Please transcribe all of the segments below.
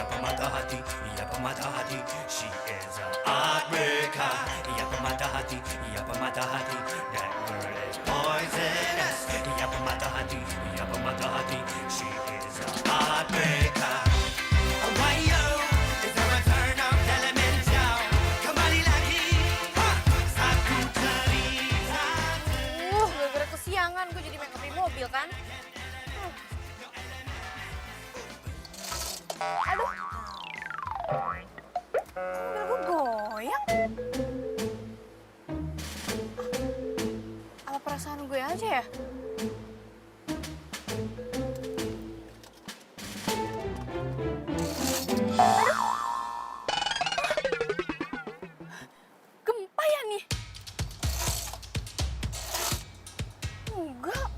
ia pemata hati, ia pemata hati. She is a heartbreaker, ia pemata hati, ia pemata hati. That girl is poisonous, ia pemata hati, ia pemata hati. She is a heartbreaker. Why is the return of Elemental? Kembali lagi, satu cerita. Gara-gara kesiangan gue jadi make up di mobil kan. Aduh. Mobil gue goyang. Apa perasaan gue aja ya? Gempa ya nih? Enggak.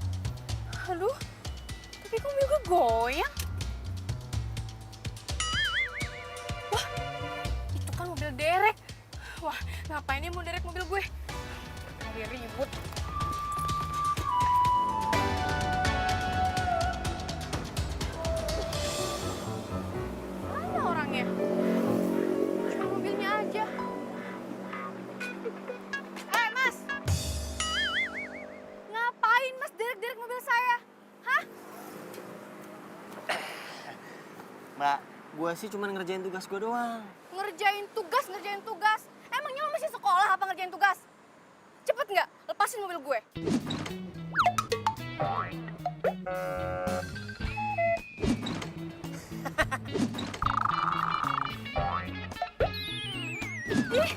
Aduh, tapi kok mobil gue goyang? Wah, itu kan mobil derek. Wah, ngapain dia mau derek mobil gue? Lagi ribut. Mana orangnya? Cuma mobilnya aja. Mas! Ngapain mas derek-derek mobil saya? Hah? Mbak, gue sih cuma ngerjain tugas gue doang. Ngerjain tugas. Emangnya lo masih sekolah apa ngerjain tugas? Cepet nggak? Lepasin mobil gue. Ih,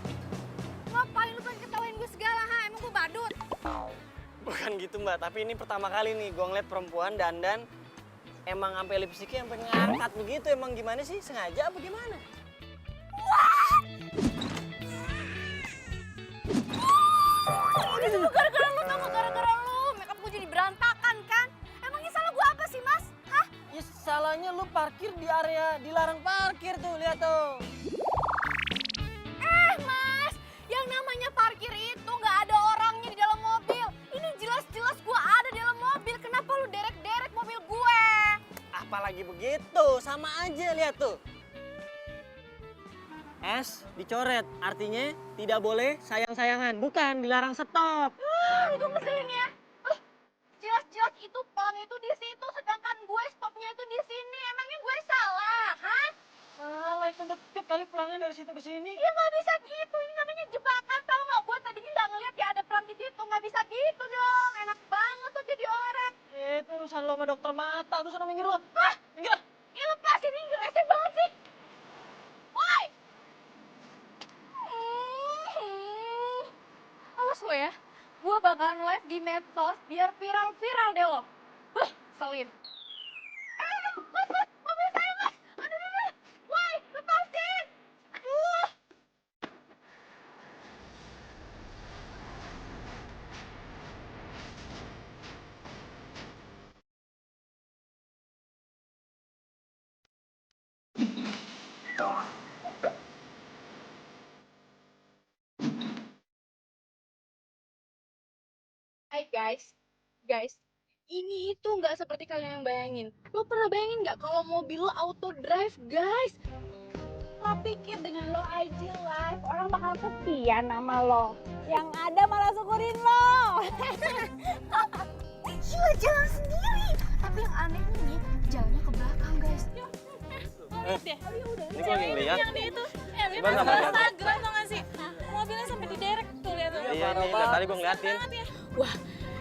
ngapain lu pengen ketawain gue segala, ha? Emang gue badut? Bukan gitu Mbak, tapi ini pertama kali nih gue ngeliat perempuan dandan emang sampai lipstiknya sampai ngangkat begitu. Emang gimana sih? Sengaja apa gimana? Ini semua gara-gara lu, tau gak? Gara-gara lu. Makeup gue jadi berantakan kan? Emangnya salah gue apa sih, Mas? Hah? Ya salahnya lu parkir di area dilarang parkir tuh, lihat tuh. Mas, yang namanya parkir itu nggak ada orangnya di dalam mobil. Ini jelas-jelas gue ada di dalam mobil. Kenapa lu derek-derek mobil gue? Apalagi begitu, sama aja lihat tuh. S dicoret, artinya tidak boleh sayang-sayangan, bukan dilarang stop. Itu mesinnya. Jelas-jelas itu pelang itu di situ, sedangkan gue stopnya itu di sini. Emangnya gue salah, hah? Malah itu deket kali pelangnya dari situ ke sini. Ya nggak bisa gitu. Ini namanya jebakan, tau nggak? Gue tadinya nggak ngeliat ya ada pelang di situ. Nggak bisa gitu dong. Enak banget tuh jadi orang. Itu urusan lo sama dokter mata, tuh sana minggir lo. Hah? Minggir. Ya lepasin ini rese banget sih. Woi! Awas lo ya, gue bakalan live di medsos biar viral-viral deh lo. Selin. Mas, mobil saya mas. Aduh. Woi, lepasin. Aduh. Hai guys, ini itu nggak seperti kalian yang bayangin. Lo pernah bayangin nggak kalau mobil lo auto drive, guys? Lo pikir dengan lo IG live, orang bakal sepian sama lo. Yang ada malah syukurin lo. Gila, jalan sendiri. Tapi yang anehnya nih, jalannya ke belakang, guys. Ini gue lagi ngeliat. Yang di itu, Coba nggak lihat? Instagram tau gak sih? Mobilnya sampai diderek tuh, lihat tuh. Iya nih, dari tadi gue ngeliatin. Banget ya. Wah,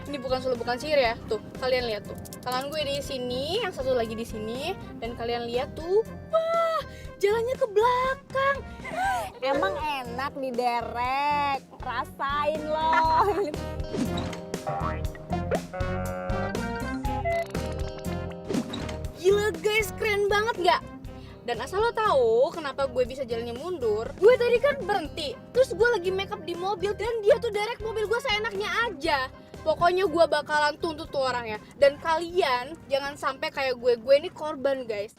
ini bukan solo bukan sihir ya. Tuh, kalian lihat tuh. Tangan gue di sini, yang satu lagi di sini, dan kalian lihat tuh. Wah, jalannya ke belakang. Emang enak diderek, rasain loh. Gila guys, keren banget nggak? Dan asal lo tahu kenapa gue bisa jalannya mundur, gue tadi kan berhenti, terus gue lagi make up di mobil dan dia tuh derek mobil gue seenaknya aja. Pokoknya gue bakalan tuntut tuh orangnya. Dan kalian jangan sampai kayak gue ini korban guys.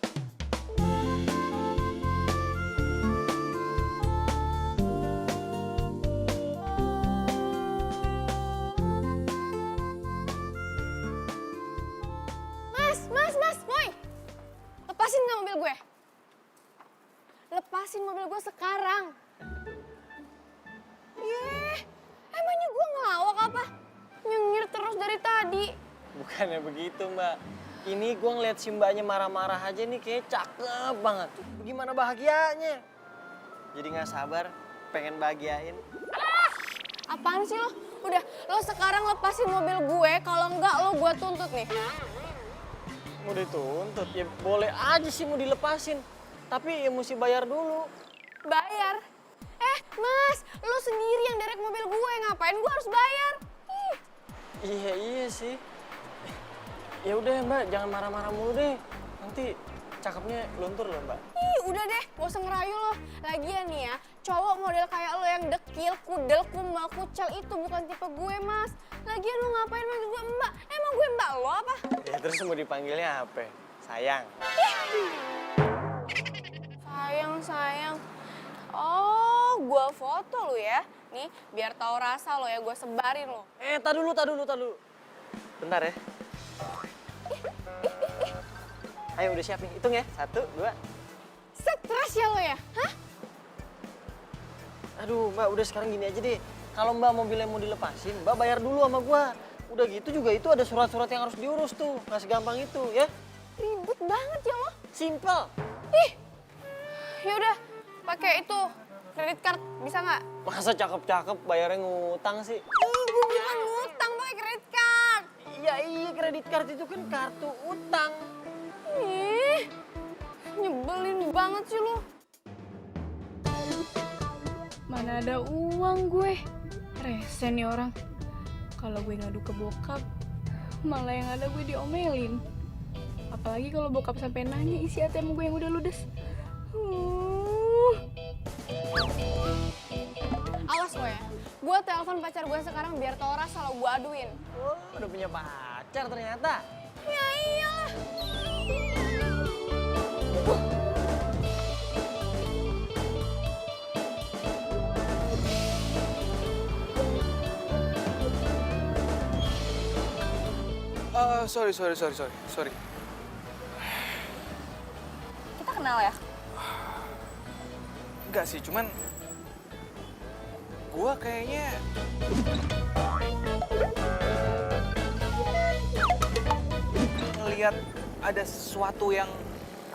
Mas, woi, lepasin nggak mobil gue? lepasin mobil gue sekarang. Emangnya gue ngelawak apa? Nyengir terus dari tadi. Bukannya begitu mbak. Ini gue ngeliat si mbaknya marah-marah aja nih kayak cakep banget. Gimana bahagianya? Jadi gak sabar pengen bahagiain. Apaan sih lo? Udah, lo sekarang lepasin mobil gue, kalau enggak lo gue tuntut nih. Mau dituntut? Ya boleh aja sih mau dilepasin. Tapi ya mesti bayar dulu. Bayar? Mas, lo sendiri yang derek mobil gue, ngapain gue harus bayar? Ih. Iya sih. Ya udah mbak, jangan marah-marah mulu deh. Nanti cakepnya luntur loh mbak. Udah deh, gak usah ngerayu lo. Lagian nih ya, cowok model kayak lo yang dekil, kudel, kumal, kucel itu bukan tipe gue, Mas. Lagian lo ngapain manggil gue mbak? Emang gue mbak lo apa? Ya terus mau dipanggilnya apa? Sayang. Sayang. Oh, gue foto lo ya. Nih, biar tahu rasa lo ya, gue sebarin lo. Tak dulu. Bentar ya. Ayo udah siap nih, hitung ya. 1, 2. Stres ya lo ya? Hah? Aduh mbak, udah sekarang gini aja deh. Kalau mbak mobilnya mau dilepasin, mbak bayar dulu sama gua. Udah gitu juga itu ada surat-surat yang harus diurus tuh. Nggak segampang itu ya. Ribet banget ya lo. Simple. Yaudah, pakai itu kredit card bisa nggak? Masa cakep-cakep bayarnya ngutang sih? Gue bukan ngutang pakai kredit card. Iya, kredit card itu kan kartu utang. Ih, nyebelin banget sih lo. Mana ada uang gue. Rese nih orang. Kalau gue ngadu ke bokap, malah yang ada gue diomelin. Apalagi kalau bokap sampai nanya isi ATM gue yang udah ludes. Awas lo ya, gue telepon pacar gue sekarang biar tau rasa lo gue aduin. Oh, udah punya pacar ternyata. Ya iyalah. Sorry. Kita kenal ya? Enggak sih, cuman gua kayaknya ngelihat ada sesuatu yang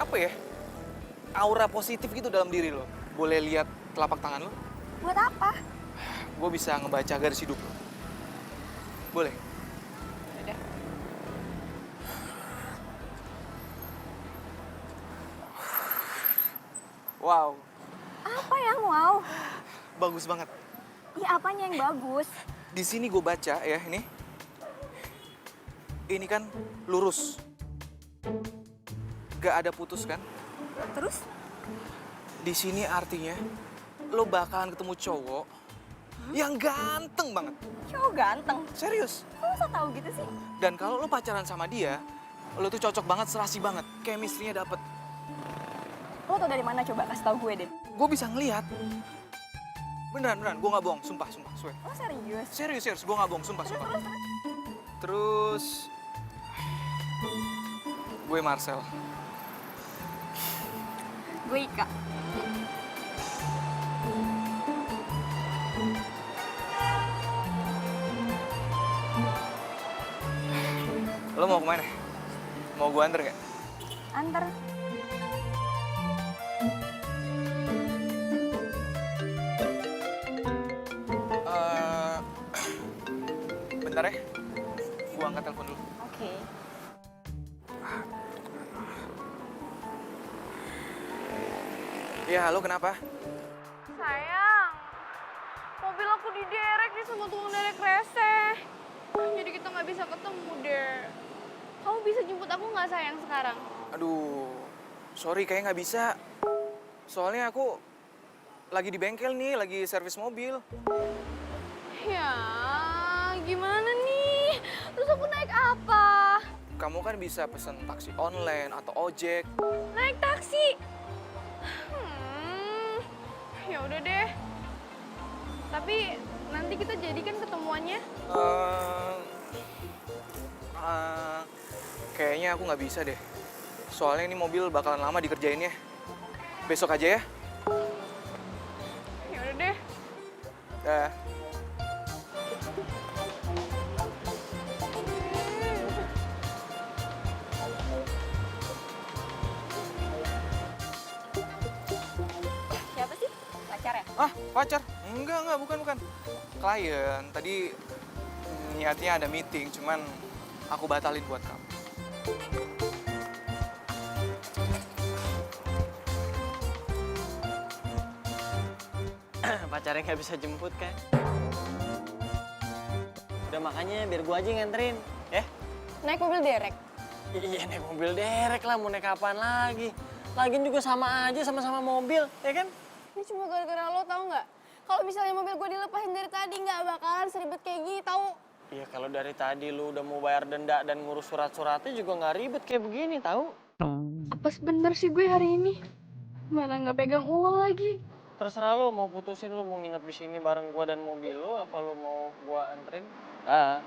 apa ya? Aura positif gitu dalam diri lo. Boleh lihat telapak tangan lo? Buat apa? Gue bisa ngebaca garis hidup lo. Boleh? Wow, Apa yang wow? bagus banget. Iya, apanya yang bagus? Di sini gue baca ya ini. Ini kan lurus. Gak ada putus kan? Terus? Di sini artinya lo bakalan ketemu cowok yang ganteng banget. Cowok ganteng. Serius. Kok lo so tau gitu sih? Dan kalau lo pacaran sama dia, lo tuh cocok banget, serasi banget. Chemistry-nya dapet. Lo tau dari mana coba kasih tau gue, Den? Gue bisa ngeliat. Beneran, gue gak bohong. Sumpah, swear. Lo serius? Serius, gue gak bohong. Sumpah. Terus, gue Marcel. Gue Ika. Lo mau kemana? Mau gue anter gak? Anter. Bentar ya, gue angkat telepon dulu. Oke. Ya, halo, kenapa? Sayang, mobil aku diderek nih sama tukang derek rese. Jadi kita nggak bisa ketemu deh. Kamu bisa jemput aku nggak sayang sekarang? Aduh, sorry kayaknya nggak bisa. Soalnya aku lagi di bengkel nih, lagi servis mobil. Ya, gimana nih? Terus aku naik apa? Kamu kan bisa pesen taksi online atau ojek. Naik taksi. Ya udah deh. Tapi nanti kita jadikan ketemuannya. Kayaknya aku nggak bisa deh. Soalnya ini mobil bakalan lama dikerjainnya. Besok aja ya. Dah. Siapa sih? Pacar ya? Ah, pacar? Enggak, bukan. Klien. Tadi niatnya ada meeting, cuman aku batalin buat kamu. Pacarnya nggak bisa jemput kan? Udah makanya biar gua aja yang nganterin, ya? Naik mobil derek. Iya naik mobil derek lah, mau naik kapan lagi? Lagian juga sama aja, sama-sama mobil, ya kan? Ini cuma gara-gara lo tau nggak? Kalau misalnya mobil gue dilepasin dari tadi nggak bakalan seribet kayak gini tau? Iya kalau dari tadi lu udah mau bayar denda dan ngurus surat-suratnya juga nggak ribet kayak begini, tahu? Apa sebener sih gue hari ini? Mana nggak pegang uang lagi? Terserah lu mau putusin, lu mau nginep di sini bareng gua dan mobil lu, apa lu mau gua anterin? Ah.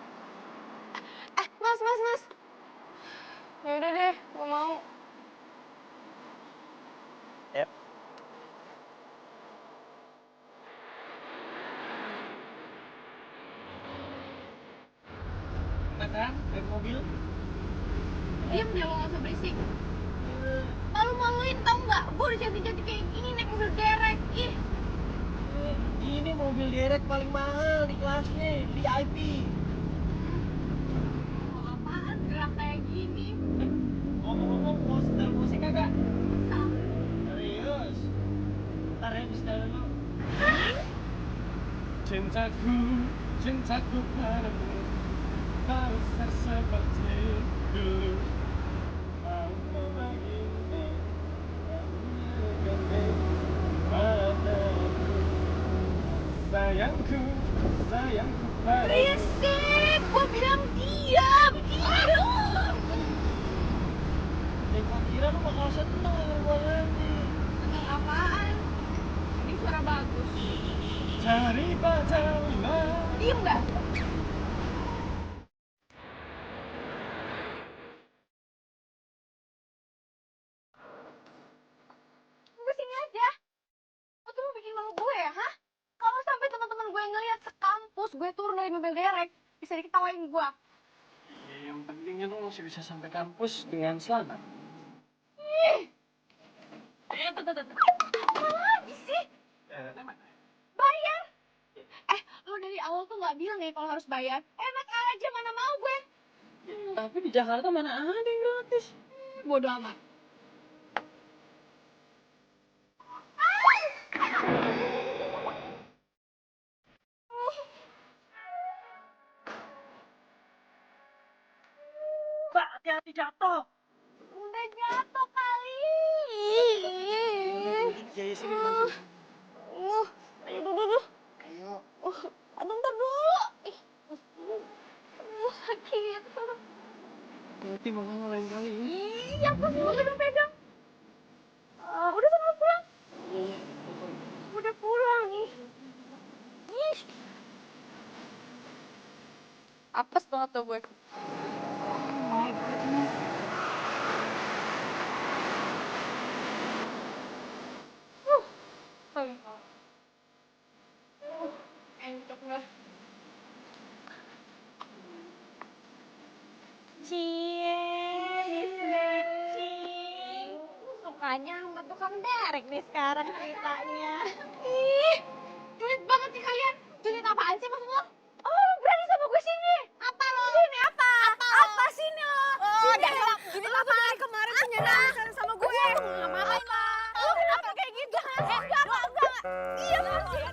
Mas. Ya udah deh, gue mau. Yep. Kan, naik mobil. Diam deh, lo nggak usah berisik. Malu-maluin tau nggak? Gue udah cantik-cantik kayak gini naik mobil derek. Ih, Ini mobil derek paling mahal di kelasnya, VIP. mau apaan gerak kayak gini? Ngomong-ngomong, mau setel musik kagak? Ah, Serius? Ntar ya, di setel dulu. Cintaku padamu harus seperti dulu. Aku begini, padamu. Sayangku padamu. berisik! Gue bilang diam. Ya gua kira lu bakal seneng denger gua nyanyi. Tentang apaan? Ini suara bagus. Daripada hilang. Diem nggak? Gue sini aja. Lo tuh mau bikin malu gue ya, hah? Kalau sampai teman-teman gue ngeliat sekampus gue turun dari mobil derek, bisa diketawain gue. Ya, yang pentingnya lu masih bisa sampai kampus dengan selamat. Apa lagi sih? Bayar. Lo dari awal tuh nggak bilang ya kalau harus bayar. Enak aja, mana mau gue. Tapi di Jakarta mana ada yang gratis? Bodoh amat. Mbak, hati-hati jatuh. Udah jatuh kali. Ya, sini. Ayo dulu. Ayo. Aduh, ntar dulu. Ih. Sakit. Nanti makanya lain kali. Ih, yang pas gue pegang-pegang. Udah sama pulang. Iya. Udah pulang nih. Ih. Apes banget tuh gue. Encok nggak? Sukanya sama tukang derek nih sekarang ceritanya. Ih, julid banget sih kalian. Julid apaan sih maksud lo? Oh, lo berani sama gue sini? Apa lo? Sini apa? Apa sini lo? Sini. Julid apa? Dari kemarin punya nama sama gue. Ngapain lo? Lo kenapa kayak gitu? Enggak. Iya, sih.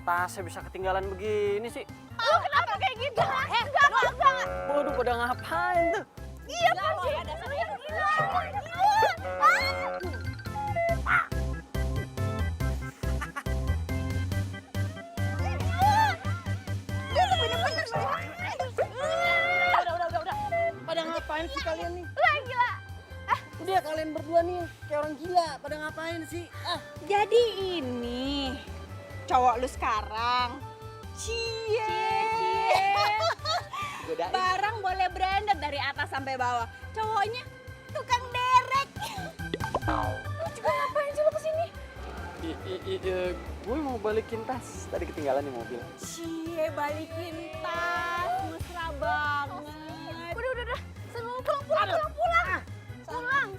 Tasnya bisa ketinggalan begini sih. Lo kenapa kayak gitu? Enggak. Waduh, pada ngapain tuh? Iya, sih. Gila. Udah. Pada ngapain sih kalian nih? Lah, gila. Udah kalian berdua nih kayak orang gila. Pada ngapain sih? Jadi ini cowok lu sekarang. Cie. Godain. Barang boleh branded dari atas sampai bawah. Cowoknya tukang derek. Lo juga ngapain sih lo kesini? Gue mau balikin tas, tadi ketinggalan di mobil. Cie, balikin tas, mesra banget. Udah. Semua pulang. Pulang.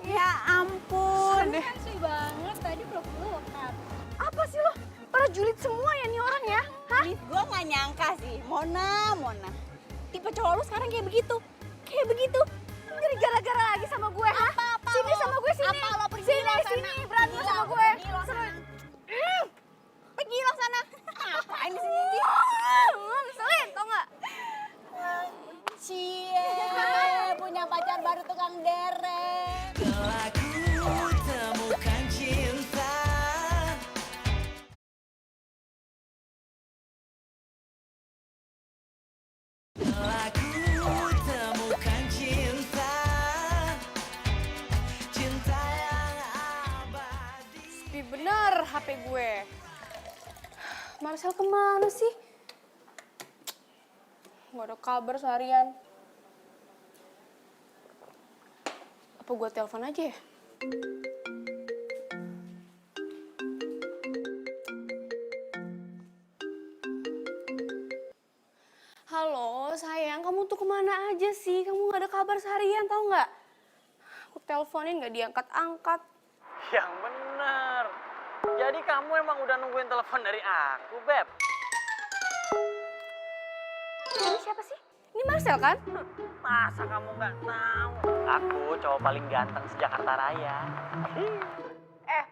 Ya ampun. Kan sih banget, tadi peluk-pelukan. Apa sih lo? Para julid semua ya nih orang ya? Hah? Gue gak nyangka sih, Mona. Tipe cowok lu sekarang kayak begitu. Jadi gara-gara lagi sama gue, hah? Sini sama gue, sini. Apa lo pergi Sini, lo sana? sini, berantem sama gue. Pergi lo sana. Pergi lo sana. Ngapain di sini? Ngeselin, tau gak? Cie, punya pacar baru tukang derek. Telah ku temukan cinta. Telah ku temukan cinta. Cinta yang abadi. Sepi bener HP gue. Marcel kemana sih? Gak ada kabar seharian. Apa gue telepon aja ya? Halo sayang, kamu tuh kemana aja sih? Kamu gak ada kabar seharian, tau gak? Aku teleponin gak diangkat-angkat. Yang bener. Jadi kamu emang udah nungguin telepon dari aku, Beb? Ini siapa sih? Ini Marcel kan? Masa kamu nggak tahu? Aku cowok paling ganteng se-Jakarta Raya.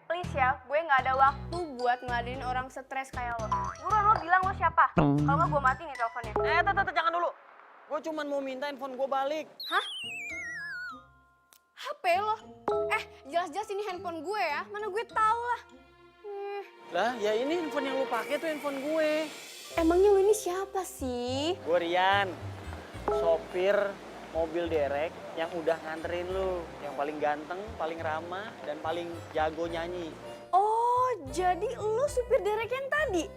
Please ya, gue gak ada waktu buat ngeladenin orang stres kayak lo. Buruan lo bilang lo siapa? Kalau nggak gue mati nih teleponnya. Jangan dulu. Gue cuman mau minta handphone gue balik. Hah? HP lo? Jelas-jelas ini handphone gue ya. Mana gue tahu lah. Lah, ya ini handphone yang lu pakai tuh handphone gue. Emangnya lo ini siapa sih? Gue Rian, sopir mobil derek yang udah nganterin lu. Yang paling ganteng, paling ramah, dan paling jago nyanyi. Oh, jadi lo supir derek yang tadi?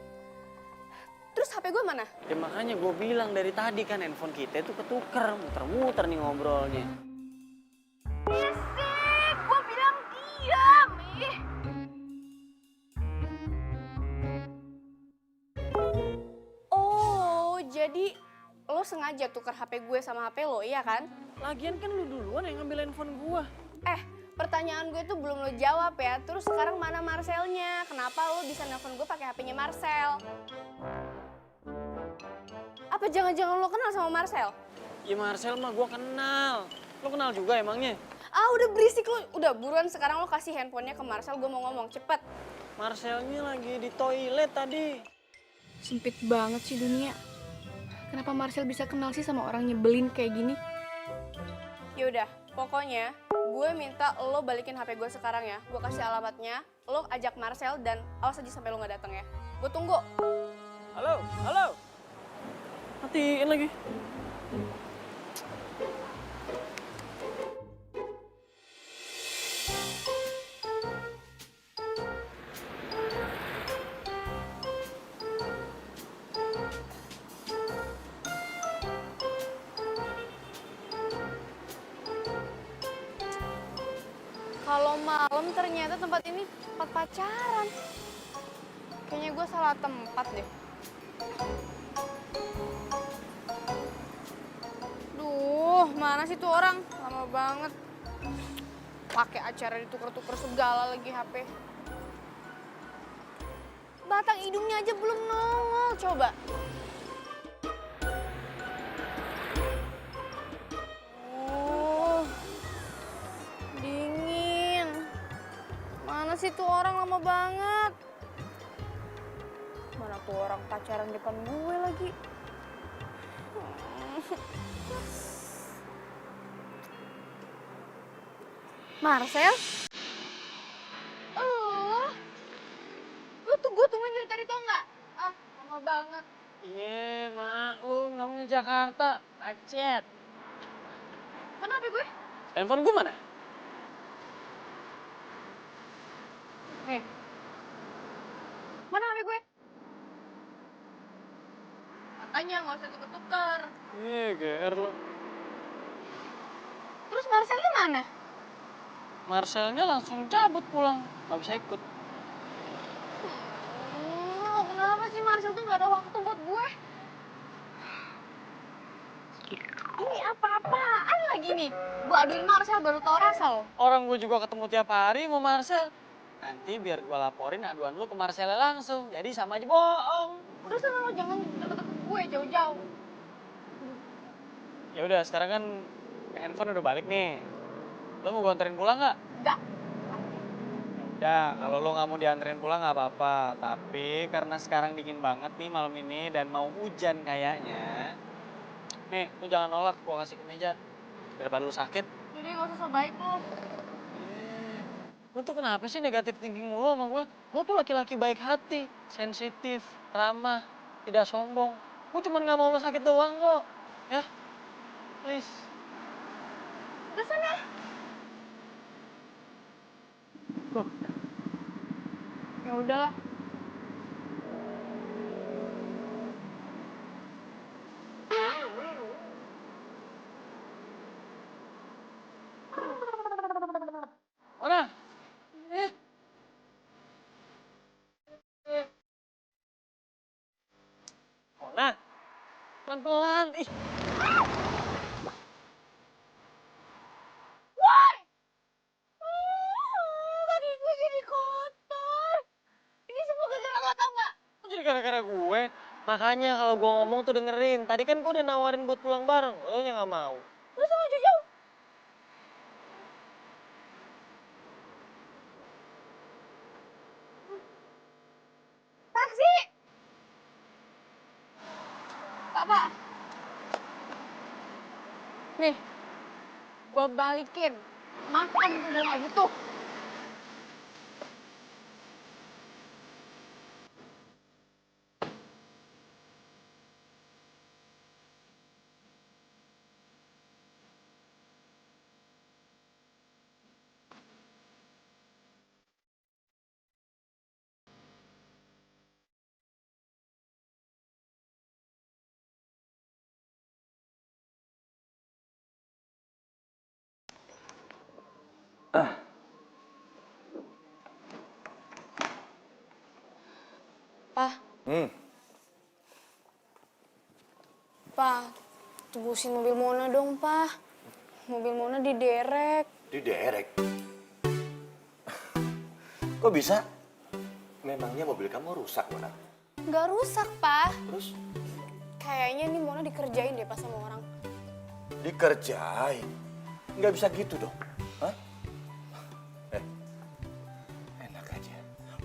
Terus HP gue mana? Ya makanya gue bilang dari tadi kan handphone kita tuh ketuker, muter-muter nih ngobrolnya. Berisik, gue bilang diam. Oh, jadi lo sengaja tukar HP gue sama HP lo, iya kan? Lagian kan lu duluan yang ngambil handphone gue. Pertanyaan gue tuh belum lo jawab ya. Terus sekarang mana Marcelnya? Kenapa lo bisa nelfon gue pakai HP-nya Marcel? Apa jangan-jangan lo kenal sama Marcel? Ya Marcel mah gue kenal. Lo kenal juga emangnya? Udah berisik lo. Udah buruan sekarang lo kasih handphonenya ke Marcel. Gue mau ngomong, cepet. Marcelnya lagi di toilet tadi. Sempit banget sih dunia. Kenapa Marcel bisa kenal sih sama orang nyebelin kayak gini? Yaudah, pokoknya gue minta lo balikin HP gue sekarang ya. Gue kasih alamatnya, lo ajak Marcel dan awas aja sampai lo gak datang ya. Gue tunggu. Halo. Matiin lagi. Kalau malam ternyata tempat ini tempat pacaran. Kayaknya gue salah tempat deh. Duh, mana sih tuh orang? Lama banget. Pakai acara ditukar-tukar segala lagi HP. Batang hidungnya aja belum nongol, coba. Dingin. Mana sih tuh orang lama banget? Mana tuh orang pacaran depan gue lagi? Marcel? Gue tungguin dari tadi tau nggak? Lama banget. Iya, maklum namanya Jakarta, macet. Mana HP gue? Handphone gue mana? Nih. Mana HP gue? Makanya nggak usah tuker-tuker. Iya, GR lo. Terus Marcelnya mana? Marcelnya langsung cabut pulang, nggak bisa ikut. sih Marcel tuh gak ada waktu buat gue? Ini apa-apaan lagi nih? Gue aduin Marcel baru tau Rasel. Orang gue juga ketemu tiap hari mau Marcel. Nanti biar gue laporin aduan lu ke Marcel langsung. Jadi sama aja bohong. Udah sana lo jangan deket-deket gue jauh-jauh. Ya udah, sekarang kan handphone udah balik nih. Lo mau gue anterin pulang nggak? Enggak. Ya, kalau lo nggak mau dianterin pulang nggak apa-apa. Tapi karena sekarang dingin banget nih malam ini dan mau hujan kayaknya. Nih, lo jangan nolak, gue kasih kemeja. Daripada lo sakit. Jadi gak usah so baik lo. Lo tuh kenapa sih negatif thinking mulu sama gue? Lo tuh laki-laki baik hati, sensitif, ramah, tidak sombong. Gue cuma nggak mau lo sakit doang kok. Ya, please. Udah sana. Tuh. Ya udahlah. Mana? Mona, pelan-pelan. Ih, Kaki gue jadi kotor. Ini semua gara-gara lo tau gak? kok jadi gara-gara gue? Makanya kalau gue ngomong tuh dengerin. Tadi kan gue udah nawarin buat pulang bareng. Lo yang nggak mau. Lo sama jauh-jauh. Taksi! Pak. Nih, gue balikin. Makan udah gak butuh. Pak. Pak, tebusin mobil Mona dong, Pak. Mobil Mona diderek. Diderek? Kok bisa? Memangnya mobil kamu rusak, Mona? Nggak rusak, Pak. Terus? Kayaknya nih Mona dikerjain deh pas sama orang. Dikerjain? Nggak bisa gitu dong. Hah? Enak aja.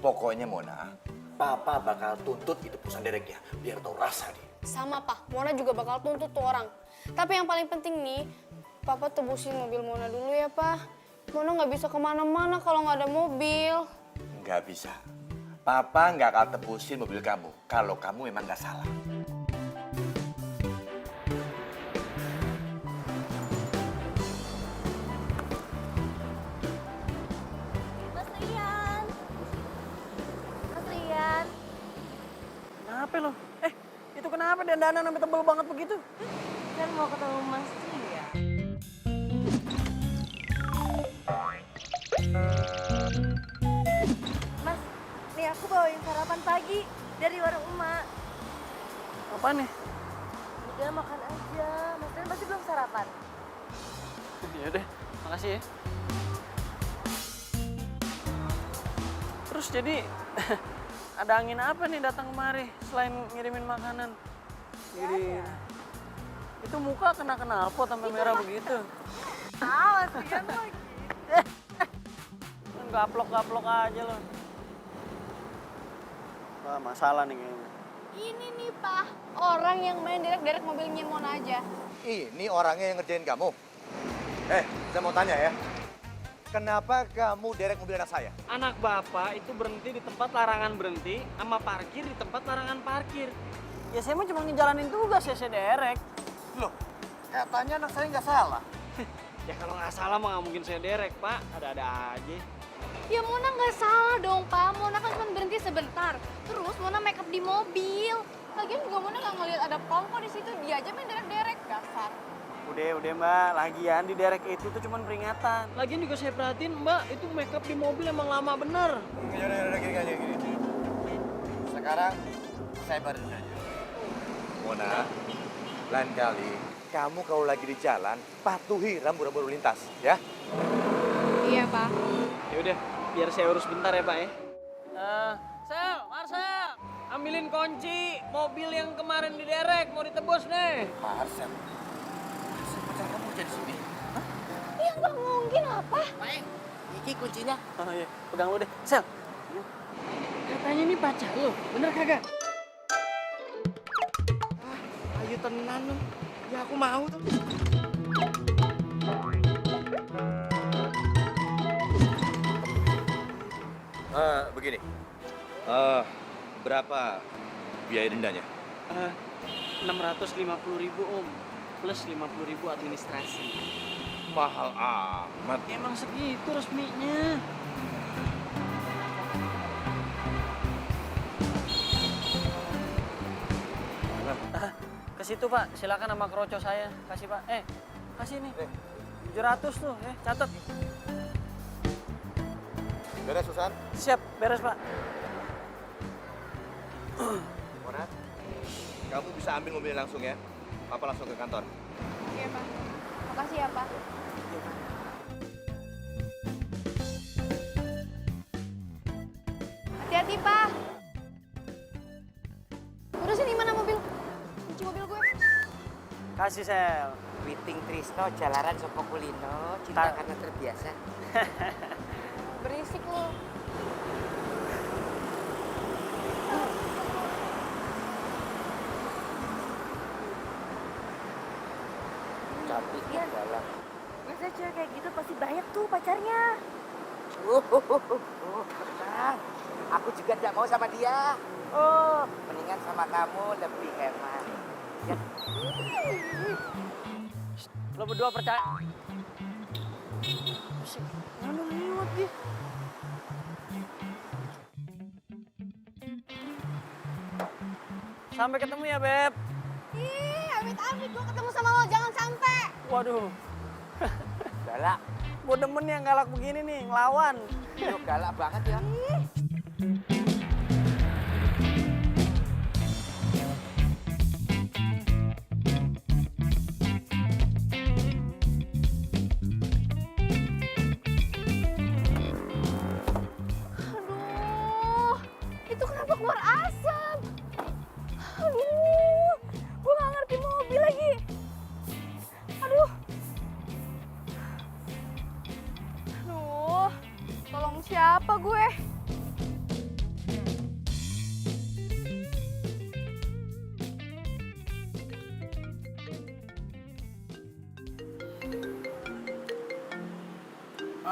Pokoknya Mona, Papa bakal tuntut itu perusahaan dereknya. Biar tahu rasa dia. Sama, Pak. Mona juga bakal tuntut tuh orang. Tapi yang paling penting nih, Papa tebusin mobil Mona dulu ya, Pak. Mona nggak bisa kemana-mana kalau nggak ada mobil. Nggak bisa. Papa nggak akan tebusin mobil kamu. Kalau kamu memang nggak salah. Mas Rian. Mas Rian. Kenapa lo? Itu kenapa dandanan sampai tebel banget begitu? Kan mau ketemu Mas Rian. Mas, nih aku bawain sarapan pagi dari warung emak. Apa nih? Udah makan aja. Mas Rian pasti belum sarapan. Ya udah, makasih ya. Terus jadi ada angin apa nih datang kemari selain ngirimin makanan? Jadi itu muka kena knalpot sampai merah begitu. Ah, Mas Rian lagi. Gaplok-gaplok aja lo. Wah, masalah nih kayaknya. Ini nih, Pak. Orang yang main derek-derek mobilnya Mona aja. Ini orangnya yang ngerjain kamu. Saya mau tanya ya. Kenapa kamu derek mobil anak saya? Anak bapak itu berhenti di tempat larangan berhenti, sama parkir di tempat larangan parkir. Ya saya mah cuma ngejalanin tugas ya, saya derek. Loh, katanya anak saya nggak salah. Ya kalau nggak salah mah nggak mungkin saya derek, Pak. Ada-ada aja. Ya Mona nggak salah dong, Pak. Mona kan cuma berhenti sebentar. Terus Mona make up di mobil. Lagian juga Mona nggak ngeliat ada pom kok di situ. Dia aja main derek-derek, dasar. Udah Mbak, lagian di derek itu tuh cuma peringatan. Lagian juga saya perhatiin Mbak, itu make up di mobil emang lama bener. Yaudah, gini. Sekarang saya baru nanya. Mona, lain kali kamu kalau lagi di jalan, patuhi rambu-rambu lalu lintas, ya? Iya, Pak. Ya udah, biar saya urus bentar ya Pak ya. Sel, Marcel, ambilin kunci mobil yang kemarin diderek mau ditebus nih. Marcel. Marcel, pacar kamu kerja di sini? Ya nggak mungkin apa. Main, ini kuncinya. Oh iya, pegang lu deh. Sel, katanya ini pacar lu, bener kagak? Ayo tenan lu. Ya aku mau tuh. Begini. Berapa biaya dendanya? 650.000 Om, plus 50.000 administrasi. Mahal amat. Emang segitu resminya. Ke situ Pak, silakan nama kroco saya. Kasih Pak. Kasih nih. 700 tuh, catat. Beres, Susan? Siap, beres Pak. Mona, kamu bisa ambil mobilnya langsung ya. Papa langsung ke kantor. Iya, Pak. Makasih ya, Pak. Hati-hati, Pak. Udah sini mana mobil? Kunci mobil gue. Kasih Sel. Witing Trisno, jalaran Sopo Kulino, cinta karena terbiasa. Berisik lu. Cantik Iya. dalam. Masa cewek kayak gitu pasti banyak tuh pacarnya. Tenang. Aku juga tidak mau sama dia. Mendingan sama kamu lebih hemat. Ya. Lo berdua percaya? Mana lewat dia? Sampai ketemu ya, Beb. Ih, amit-amit gue ketemu sama lo, jangan sampai. Waduh, Galak. gue demen yang galak begini nih, ngelawan. Lu galak banget ya. Aduh, itu kenapa keluar asap? Aduh, gue gak ngerti mobil lagi. Aduh. Aduh, tolong siapa gue?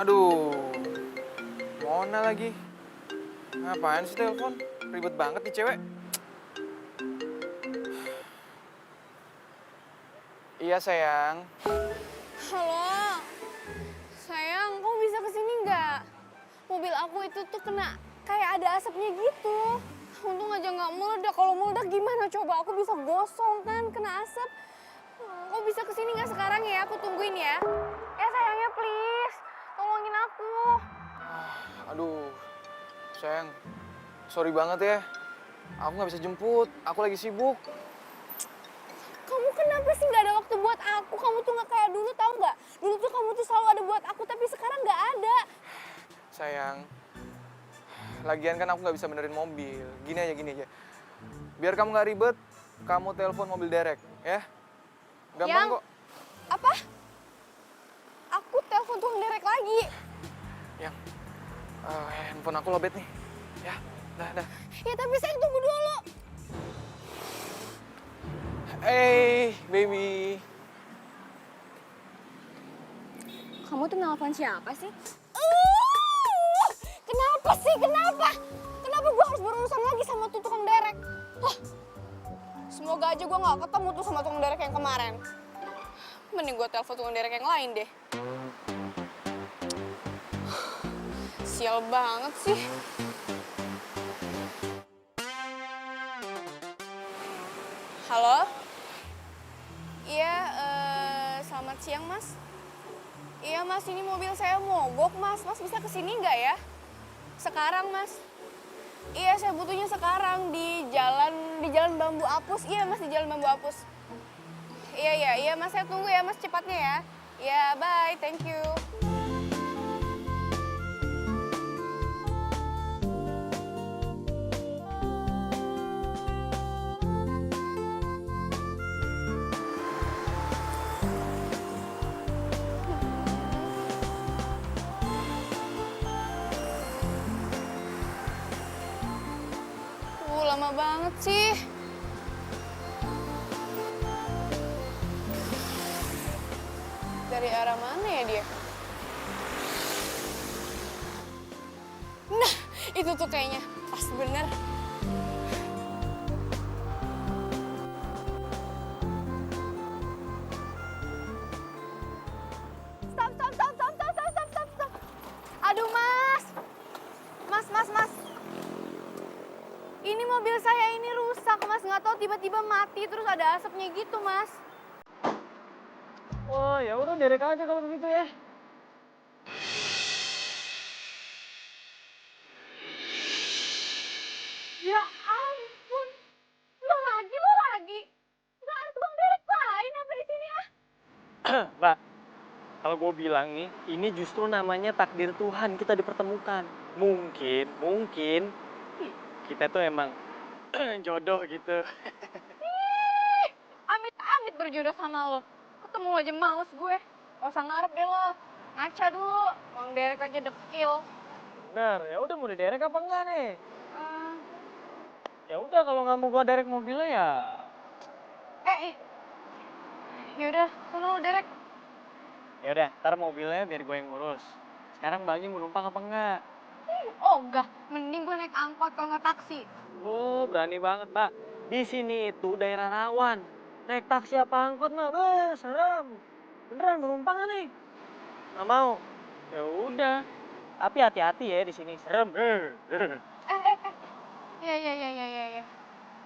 Aduh, Mona lagi. Ngapain sih telepon? Ribet banget nih cewek. Iya sayang. Halo, sayang, kamu bisa kesini nggak? Mobil aku itu tuh kena kayak ada asapnya gitu. Untung aja nggak meledak. Kalau meledak gimana coba? Aku bisa gosong kan kena asap. Kau bisa kesini nggak sekarang ya? Aku tungguin ya. Ya sayangnya please, tolongin aku. Aduh, sayang. Sorry banget ya. Aku nggak bisa jemput. Aku lagi sibuk. Kamu kenapa sih nggak ada waktu buat aku? Kamu tuh nggak kayak dulu, tahu nggak? Dulu tuh kamu tuh selalu ada buat aku, tapi sekarang nggak ada. Sayang, lagian kan aku nggak bisa benerin mobil. Gini aja. Biar kamu nggak ribet, kamu telepon mobil derek, ya? Gampang kok. Apa? Aku telepon tukang derek lagi. Yang, handphone aku lobet nih. Ya, dah. Ya tapi sayang tunggu dulu. Hey, baby. Kamu tuh nelfon siapa sih? Kenapa sih? Kenapa? Kenapa gue harus berurusan lagi sama tuh tukang derek? Semoga aja gue gak ketemu tuh sama tukang derek yang kemarin. Mending gue telepon tukang derek yang lain deh. Sial banget sih. Halo? Iya, selamat siang mas. Iya mas, ini mobil saya mogok mas. Mas bisa kesini nggak ya? Sekarang mas. Iya, saya butuhnya sekarang di Jalan di Jalan Bambu Apus. Iya mas, di Jalan Bambu Apus. Iya mas, saya tunggu ya mas cepatnya ya. Iya, bye, thank you. Lama banget sih. Dari arah mana ya dia? Nah, itu tuh kayaknya pas bener. Stop. Aduh mas. Mas. Ini mobil saya ini rusak mas, nggak tahu tiba-tiba mati terus ada asapnya gitu mas. Wah, ya udah derek aja kalau begitu ya. Ya ampun, lo lagi. Nggak ada tukang derek lain apa di sini ah? Mbak, kalau gue bilang nih, ini justru namanya takdir Tuhan kita dipertemukan. Mungkin kita tuh emang jodoh gitu. Amit berjodoh sama lo. Ketemu aja males gue. Gak usah ngarep deh lo. Ngaca dulu. Bang Derek aja dekil. Bener, ya udah mau diderek apa enggak nih? Ya udah kalau nggak mau gua derek mobilnya ya. Yaudah, sono lo Derek. Ya udah, ntar mobilnya biar gue yang ngurus. Sekarang Mbaknya mau numpang apa enggak? Oh enggak, mending gue naik angkot kalau nggak taksi. Oh, berani banget, Mbak. Di sini itu daerah rawan. Naik taksi apa angkot mah, serem. Beneran mau numpang nggak nih? Nggak mau. Ya udah. Tapi hati-hati ya di sini, serem. Ya.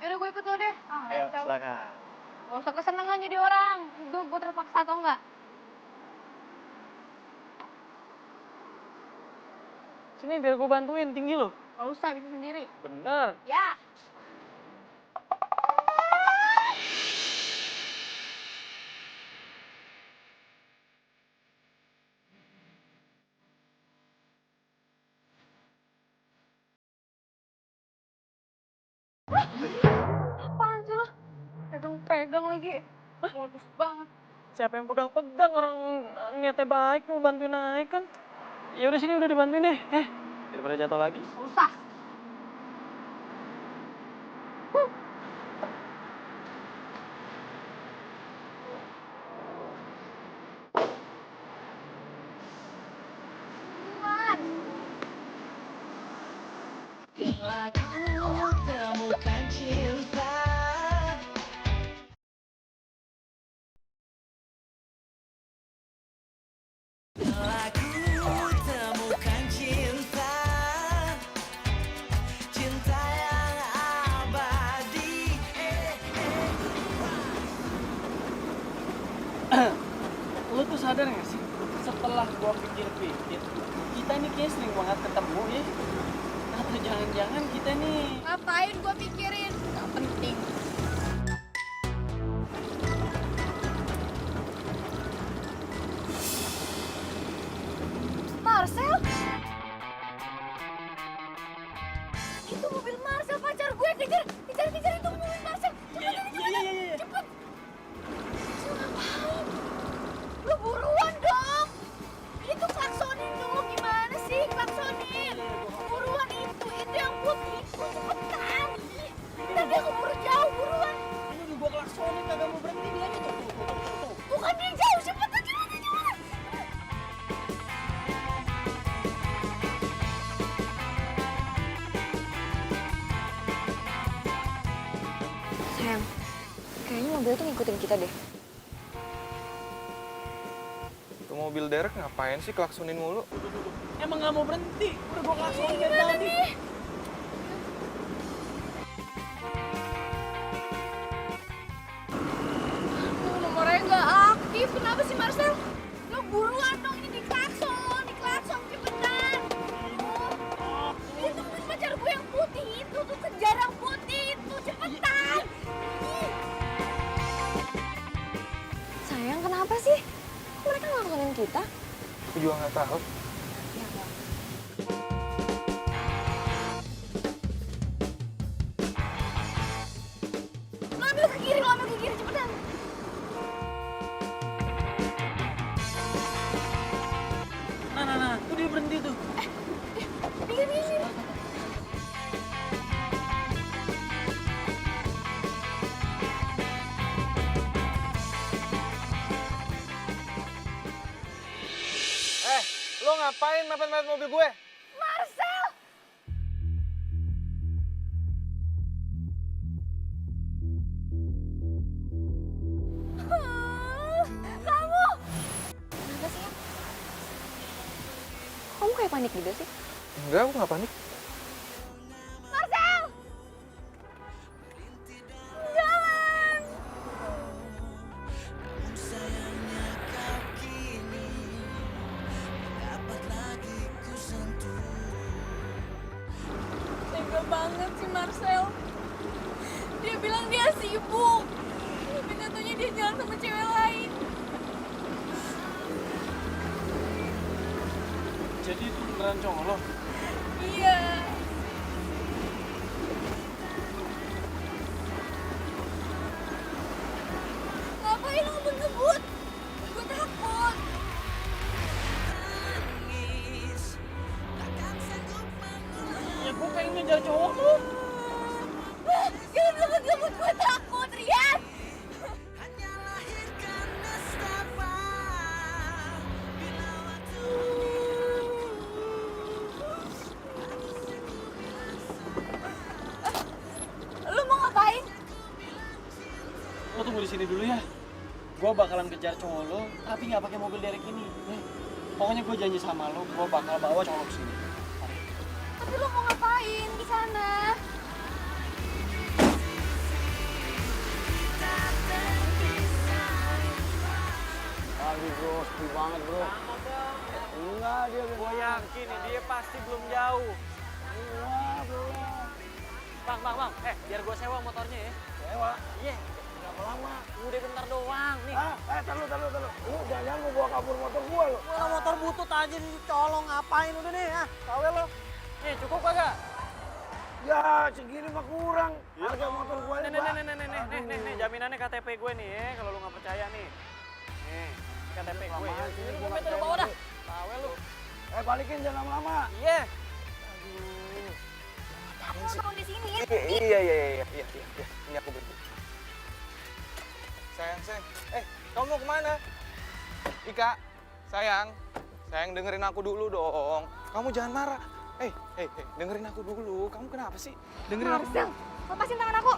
Yaudah gue ikut lo deh. Ayo, silakan. Gak usah kesenangan jadi orang. Gue terpaksa atau enggak? Sini biar gue bantuin, tinggi lo. Gak usah, bisa sendiri. Bener. Ya. Apaan sih lo? Pegang lagi. Modus banget. Siapa yang pegang-pegang, orang niatnya baik mau bantuin naik kan. Ya udah sini udah dibantuin deh. Daripada jatuh lagi. Gak usah. Lo tuh sadar gak sih? Setelah gua pikir-pikir, kita ini kayaknya sering banget ketemu ya. Atau jangan-jangan kita nih... Ngapain gue pikirin? Gak penting. Marcel? Itu mobil Marcel, pacar gue. Kejar itu mobil Marcel. Cepet. Marcel ngapain? Lu buruan dong. Itu klaksonin dulu, gimana sih klaksonin? Buruan itu yang putih. Cepetan. Ntar dia keburu jauh, buruan. Ini udah gua klaksonin, kagak mau berhenti dia nih. Tuh. Bukan dia jauh, cepetan. Sayang, kayaknya mobil tuh ngikutin kita deh. Tuh mobil Derek ngapain sih klaksonin mulu? Emang gak mau berhenti? Udah gua klaksonin dari tadi. Nomornya nggak aktif, kenapa sih Marcel? Lo buruan dong, ini diklakson cepetan. Itu pacar gue yang putih itu tuh, kejar yang putih itu, cepetan. Kenapa sih? Kok mereka ngelakuin kita? Aku juga nggak tahu. Lo ambil ke kiri, cepetan. Nah, tuh dia berhenti tuh. Minggir. Lo ngapain mepet-mepet mobil gue? Marcel! Kamu! Kenapa sih? Kamu kayak panik gitu sih? Enggak, aku nggak panik. Marcel! Jangan! Tega banget sih Marcel. Dia bilang dia sibuk. Tapi katanya dia jalan sama cewek lain. Jadi itu beneran cowok lo? Iya. Ngapain lo ngebut-ngebut? Gue takut. Ya gue pengen ngejar cowok tuh. Jangan ngebut-ngebut, gue takut, Rian. Lu mau ngapain? Lo tunggu di sini dulu ya. Gue bakalan kejar cowok lo, tapi nggak pakai mobil derek ini. Pokoknya gue janji sama lo, gue bakal bawa cowok lo ke sini. Tapi lu mau ngapain di sana? Aduh bro, sepi banget bro. Enggak, gue yakin nih, dia pasti belum jauh. Wah, belum. Bang, biar gue sewa motornya ya. Sewa? Iya. Berapa lama? Udah bentar doang nih. Taruh. Lu jangan mau bawa kabur motor gue lo. Wah, motor butut aja nih, colong ngapain udah nih ya? Tahu lo? Nih, cukup kagak? Ya, segini mah kurang. Harga motor gue ini, nih, jaminannya KTP gue nih ya, kalau lu nggak percaya nih. Nih, KTP gue ya. Ini gue minta lu bawa dah. Tahu lu. Balikin jangan lama-lama. Iya. Aku mau turun di sini. Iya. Ini aku berhenti. Sayang. Kamu mau kemana? Ika, sayang dengerin aku dulu dong. Kamu jangan marah. Dengerin aku dulu. Kamu kenapa sih? Dengerin aku. Marcel, lepasin tangan aku.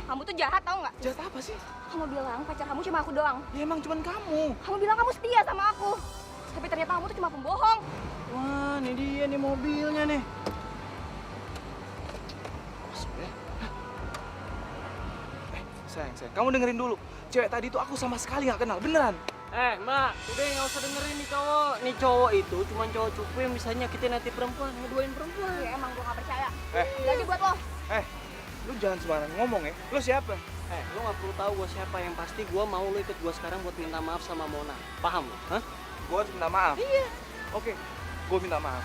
Kamu tuh jahat tau nggak? Jahat apa sih? Kamu bilang pacar kamu cuma aku doang. Ya emang cuman kamu. Kamu bilang kamu setia sama aku. Tapi ternyata kamu tuh cuma pembohong. Wah, ini dia nih mobilnya nih. Sayang. Kamu dengerin dulu. Cewek tadi tuh aku sama sekali nggak kenal. Beneran. Mbak, udah nggak usah dengerin nih cowok. Nih cowok itu cuma cowok cupu yang bisa nyakitin hati perempuan, ngeduain perempuan. Ya emang gue gak percaya. Eh. Jadi buat lo. Lu jangan sembarangan ngomong ya. Lu siapa? Lu nggak perlu tahu gue siapa. Yang pasti gue mau lu ikut gue sekarang buat minta maaf sama Mona. Paham? Hah? Gue harus minta maaf. Iya. Oke, gue minta maaf.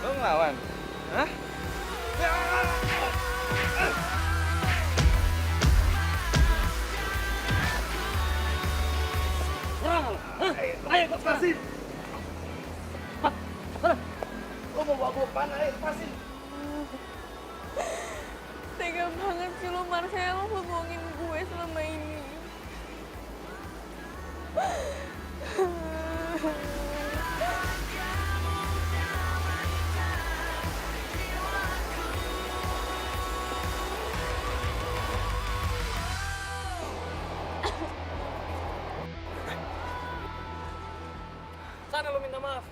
Lo ngelawan? Hah? Nyerang lu. Ayo lepasin. Lo mau bawa gue kemana? Ayo lepasin. Tega banget sih lo Marcel, lo bohongin gue selama ini. Sana lu minta maaf.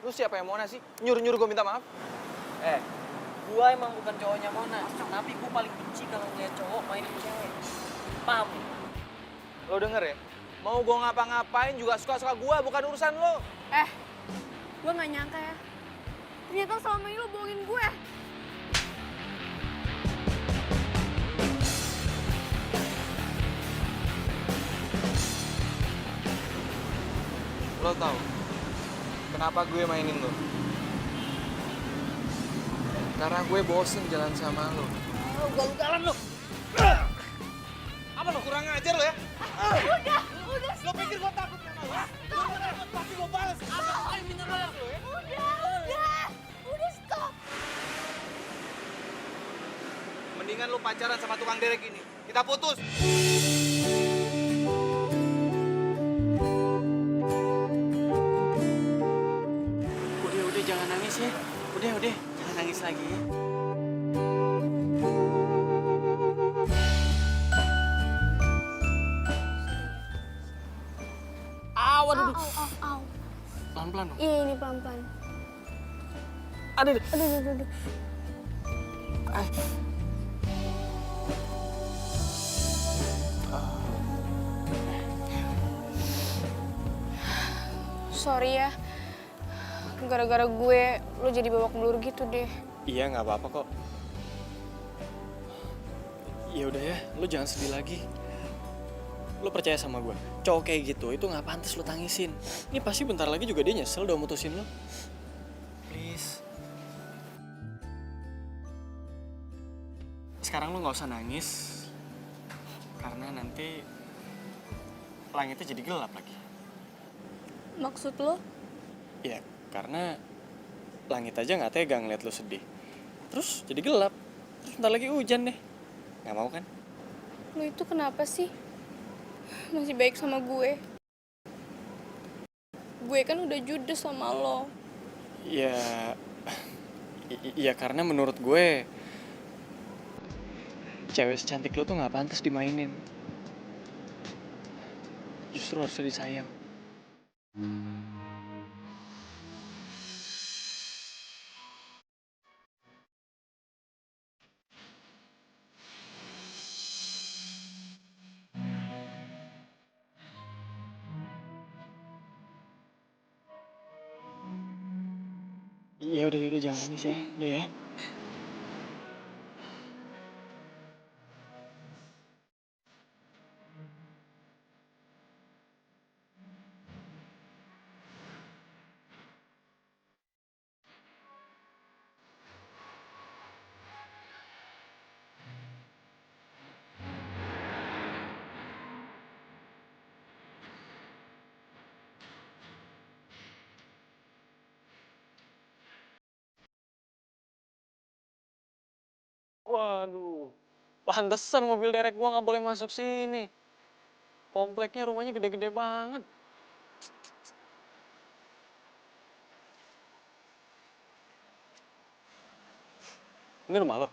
Lu siapa yang Mona sih? Nyuruh-nyuruh gue minta maaf? Gua emang bukan cowoknya Mona, tapi gua paling benci kalau ngeliat cowok main sama cewek. Paham? Lo denger ya? Mau gue ngapa-ngapain juga suka-suka gue, bukan urusan lo. Gue gak nyangka ya. Ternyata selama ini lo bohongin gue. Lo tau kenapa gue mainin lo? Karena gue bosen jalan sama lo. Ugal-ugalan lo. Apa lo kurang ajar lo ya? Udah. Lo pikir gue takut sama lo? Pasti gue balas. Apa minta maaf lo ya? Udah stop. Mendingan lo pacaran sama tukang derek ini. Kita putus. Udah, jangan nangis ya. Udah, jangan nangis lagi ya. Au. Pelan-pelan dong. Iya ini pelan-pelan. Aduh. Aduh. Sorry ya. Gara-gara gue, lo jadi babak belur gitu deh. Iya, nggak apa-apa kok. Ya udah ya, lo jangan sedih lagi. Lo percaya sama gue, cowok kayak gitu itu nggak pantas lo tangisin. Ini pasti bentar lagi juga dia nyesel udah mutusin lo. Please. Sekarang lo nggak usah nangis, karena nanti langitnya jadi gelap lagi. Maksud lo? Ya, karena langit aja nggak tega ngeliat lo sedih. Terus jadi gelap, terus bentar lagi hujan deh. Nggak mau kan? Lo itu kenapa sih? Masih baik sama gue. Gue kan udah judes sama lo. Ya, iya karena menurut gue cewek secantik lo tuh nggak pantas dimainin. Justru harusnya disayang. Iya udah jangan nangis ya, udah ya. Waduh, pantesan mobil derek gua nggak boleh masuk sini. Kompleknya rumahnya gede-gede banget. Ini rumah lo?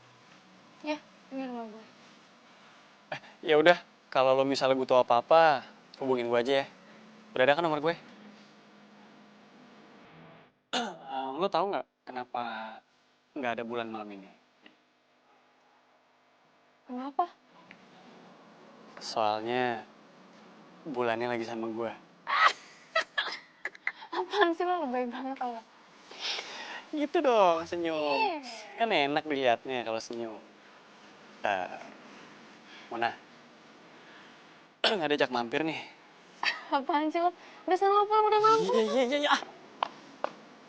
Ya, ini rumah gue. Ya udah, kalau lo misalnya butuh apa-apa, hubungin gue aja ya. Udah ada kan nomor gue? Lo tahu nggak kenapa nggak ada bulan malam ini? Kenapa? Soalnya bulannya lagi sama gue. Apaan sih lo baik banget tau. Gitu dong, senyum. Kan enak dilihatnya kalau senyum. Mona, nggak diajak mampir nih. Apaan sih lo? Udah sana pulang, udah malam. Iya.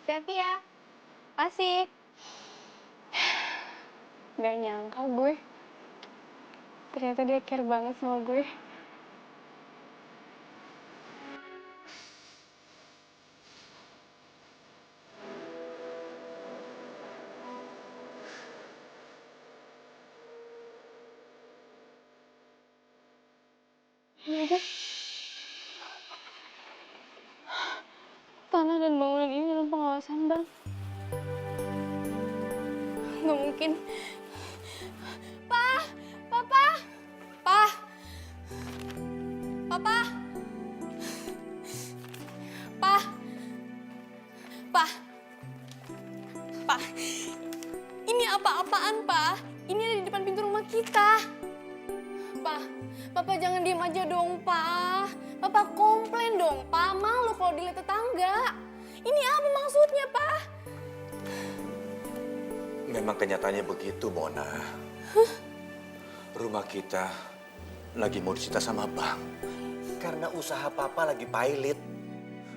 Hati-hati ya. Asik. Gak nyangka gue. Ternyata dia care banget sama gue. Ya, tanah dan bangunan ini dalam pengawasan Bang. Gak mungkin. Papa! Papa! Pa! Ini apa-apaan, Pa? Ini ada di depan pintu rumah kita. Pa, Papa jangan diem aja dong, Pa. Papa komplain dong, Pa. Malu kalau dilihat tetangga. Ini apa maksudnya, Pa? Memang kenyataannya begitu, Mona. Rumah kita lagi mau disita sama bank. Karena usaha papa lagi pailit.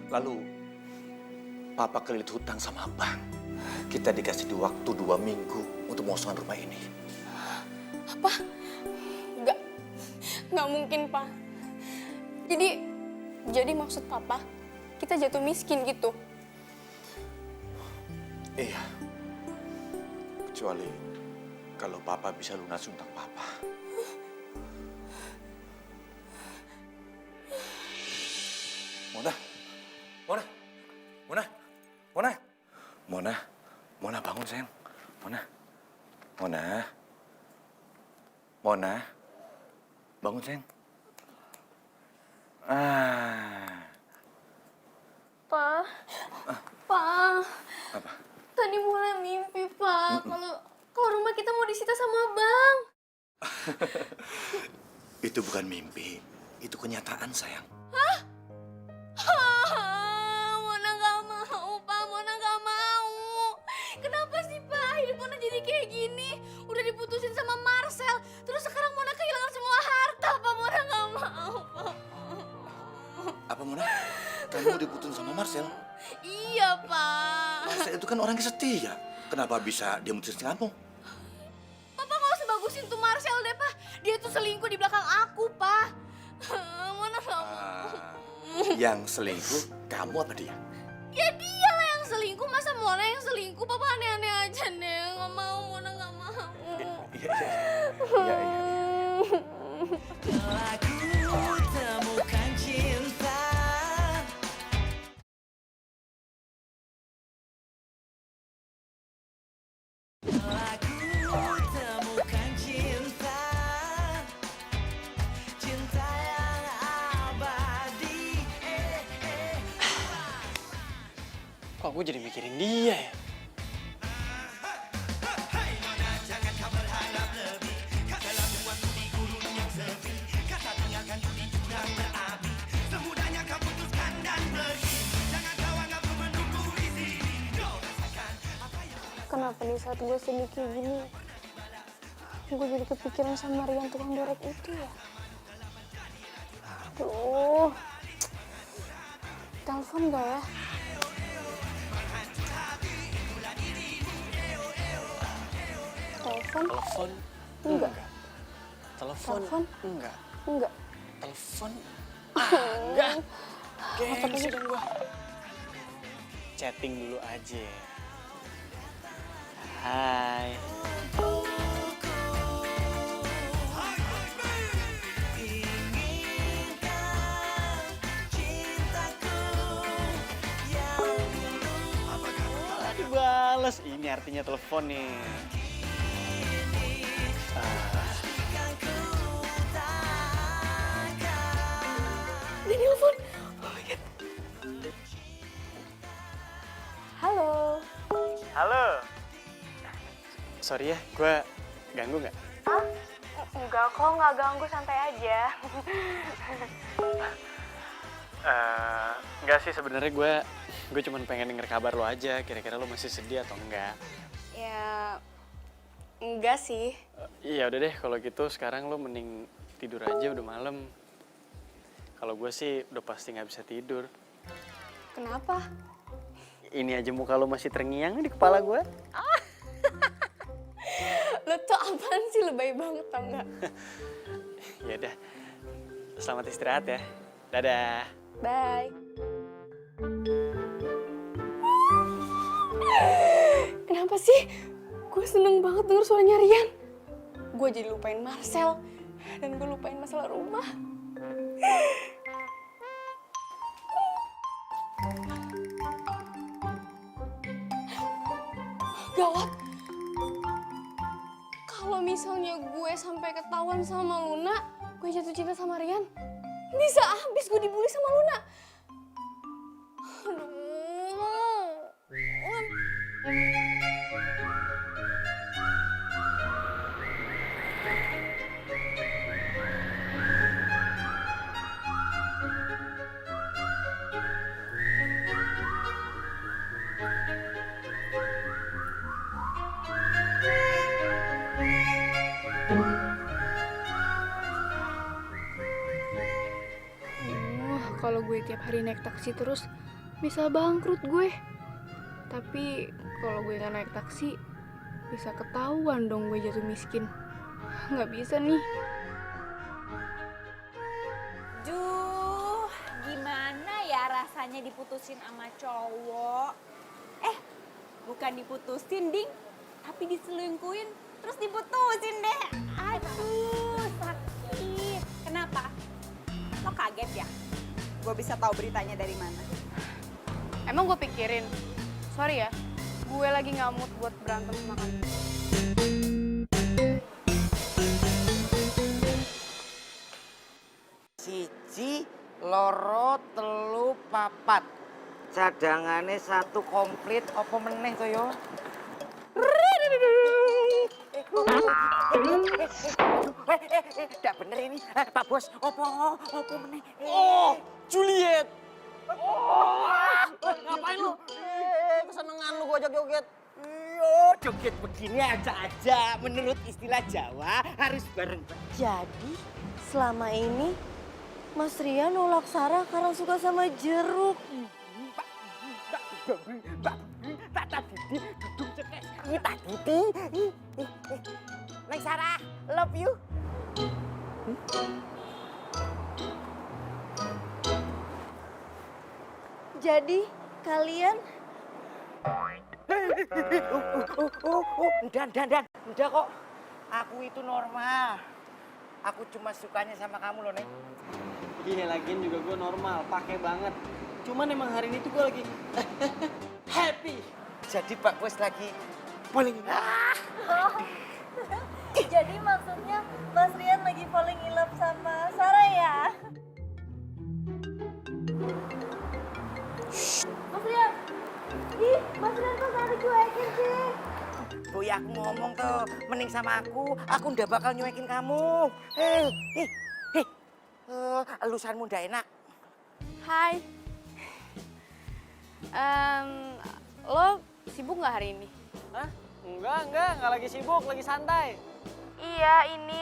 Lalu, papa kelilit hutang sama bank. Kita dikasih waktu 2 minggu untuk mengosongkan rumah ini. Apa? Nggak mungkin, Pa. Jadi maksud Papa, kita jatuh miskin gitu? Iya. Kecuali kalau papa bisa lunas hutang papa. Mona, Mona, Mona, Mona, Mona, Mona bangun sayang, Mona, Mona, Mona, bangun sayang. Pa, Pa, Apa? tadi mulai mimpi, Pa. Kalau rumah kita mau disita sama bank. Itu bukan mimpi, itu kenyataan sayang. Mona nggak mau, Pa. Mona nggak mau. Kenapa sih, Pa? Hidup Mona jadi kayak gini. Udah diputusin sama Marcel. Terus sekarang Mona kehilangan semua harta, Pa. Mona nggak mau, Pa. Apa Mona? Kamu diputusin sama Marcel? Iya, Pa. Marcel itu kan orang yang setia. Kenapa bisa dia mutusin kamu? Papa nggak usah bagusin tuh Marcel deh, Pa. Dia tuh selingkuh di belakang aku, Pa. Mona nggak mau. Yang selingkuh kamu apa dia? Ya dia lah yang selingkuh, masa Mona yang selingkuh? Papa aneh-aneh aja deh, nggak mau, Mona nggak mau. Iya. Telah ku temukan cinta. Telah ku temukan cinta. Cinta yang abadi. Kok gue jadi mikirin dia ya? Kenapa di saat gue sedih kayak gini, gue jadi kepikiran sama Rian tukang derek itu ya? Aduh, telepon gak ya? Telepon? Telepon? Enggak. Telepon? Telepon? Enggak. Enggak. Telepon? Enggak. Gengsi dong gua. Chatting dulu aja. Hai. Dibales, ini artinya telepon nih. Dia nelfon. Oh my God. Halo. Halo. Sorry ya, gue ganggu nggak? Enggak kok, nggak ganggu, santai aja. Enggak sih, sebenarnya gue cuma pengen denger kabar lo aja. Kira-kira lo masih sedih atau enggak? Ya, enggak sih. Iya udah deh, kalau gitu sekarang lo mending tidur aja, udah malam. Kalau gue sih udah pasti nggak bisa tidur. Kenapa? Ini aja muka lo masih terngiang di kepala gue. Lo tuh apaan sih, lebay banget tau nggak? Ya udah, selamat istirahat ya. Dadah. Bye. Kenapa sih? Gue seneng banget denger suaranya Rian. Gue jadi lupain Marcel. Dan gue lupain masalah rumah. Gawat. Kalau misalnya gue sampai ketahuan sama Luna, gue jatuh cinta sama Rian, bisa habis gue dibully sama Luna. Aduh. Kalau gue tiap hari naik taksi terus bisa bangkrut gue. Tapi kalau gue nggak naik taksi bisa ketahuan dong gue jatuh miskin. Nggak bisa nih. Duh, gimana ya rasanya diputusin sama cowok? Bukan diputusin, Ding. Tapi diselingkuhin, terus diputusin deh. Aduh, sakit. Kenapa? Lo kaget ya? Gue bisa tahu beritanya dari mana? Emang gue pikirin. Sorry ya, gue lagi nggak mood buat berantem sama kamu. Siji, loro, telu, papat. Cadangannya satu komplit, apa meneh to yo? Tidak bener ini, Pak Bos. Apa meneh? Oh, Juliet. Ngapain lu? Kesenengan lu gua joget-joget. Yo, joget begini aja. Menurut istilah Jawa harus bareng. Jadi selama ini Mas Rian nolak Sarah karena suka sama jeruk. Tata Didi, dudung cekek. Kita Didi. Neng Sarah, love you. Jadi kalian Udah kok. Aku itu normal. Aku cuma sukanya sama kamu loh, Neng. Gini lagian juga gue normal, pakai banget. Cuman emang hari ini tuh gue lagi happy. Jadi Pak Bos lagi paling jadi maksudnya Mas Rian lagi falling in love sama Sarah ya? Mas Rian, ih Mas Rian kok gak dicuekin sih? Bu ya aku ngomong tuh, mending sama aku ndak bakal nyuekin kamu. Elusanmu ndak enak. Hai. Lo sibuk nggak hari ini? Hah? Enggak lagi sibuk, lagi santai. Iya, ini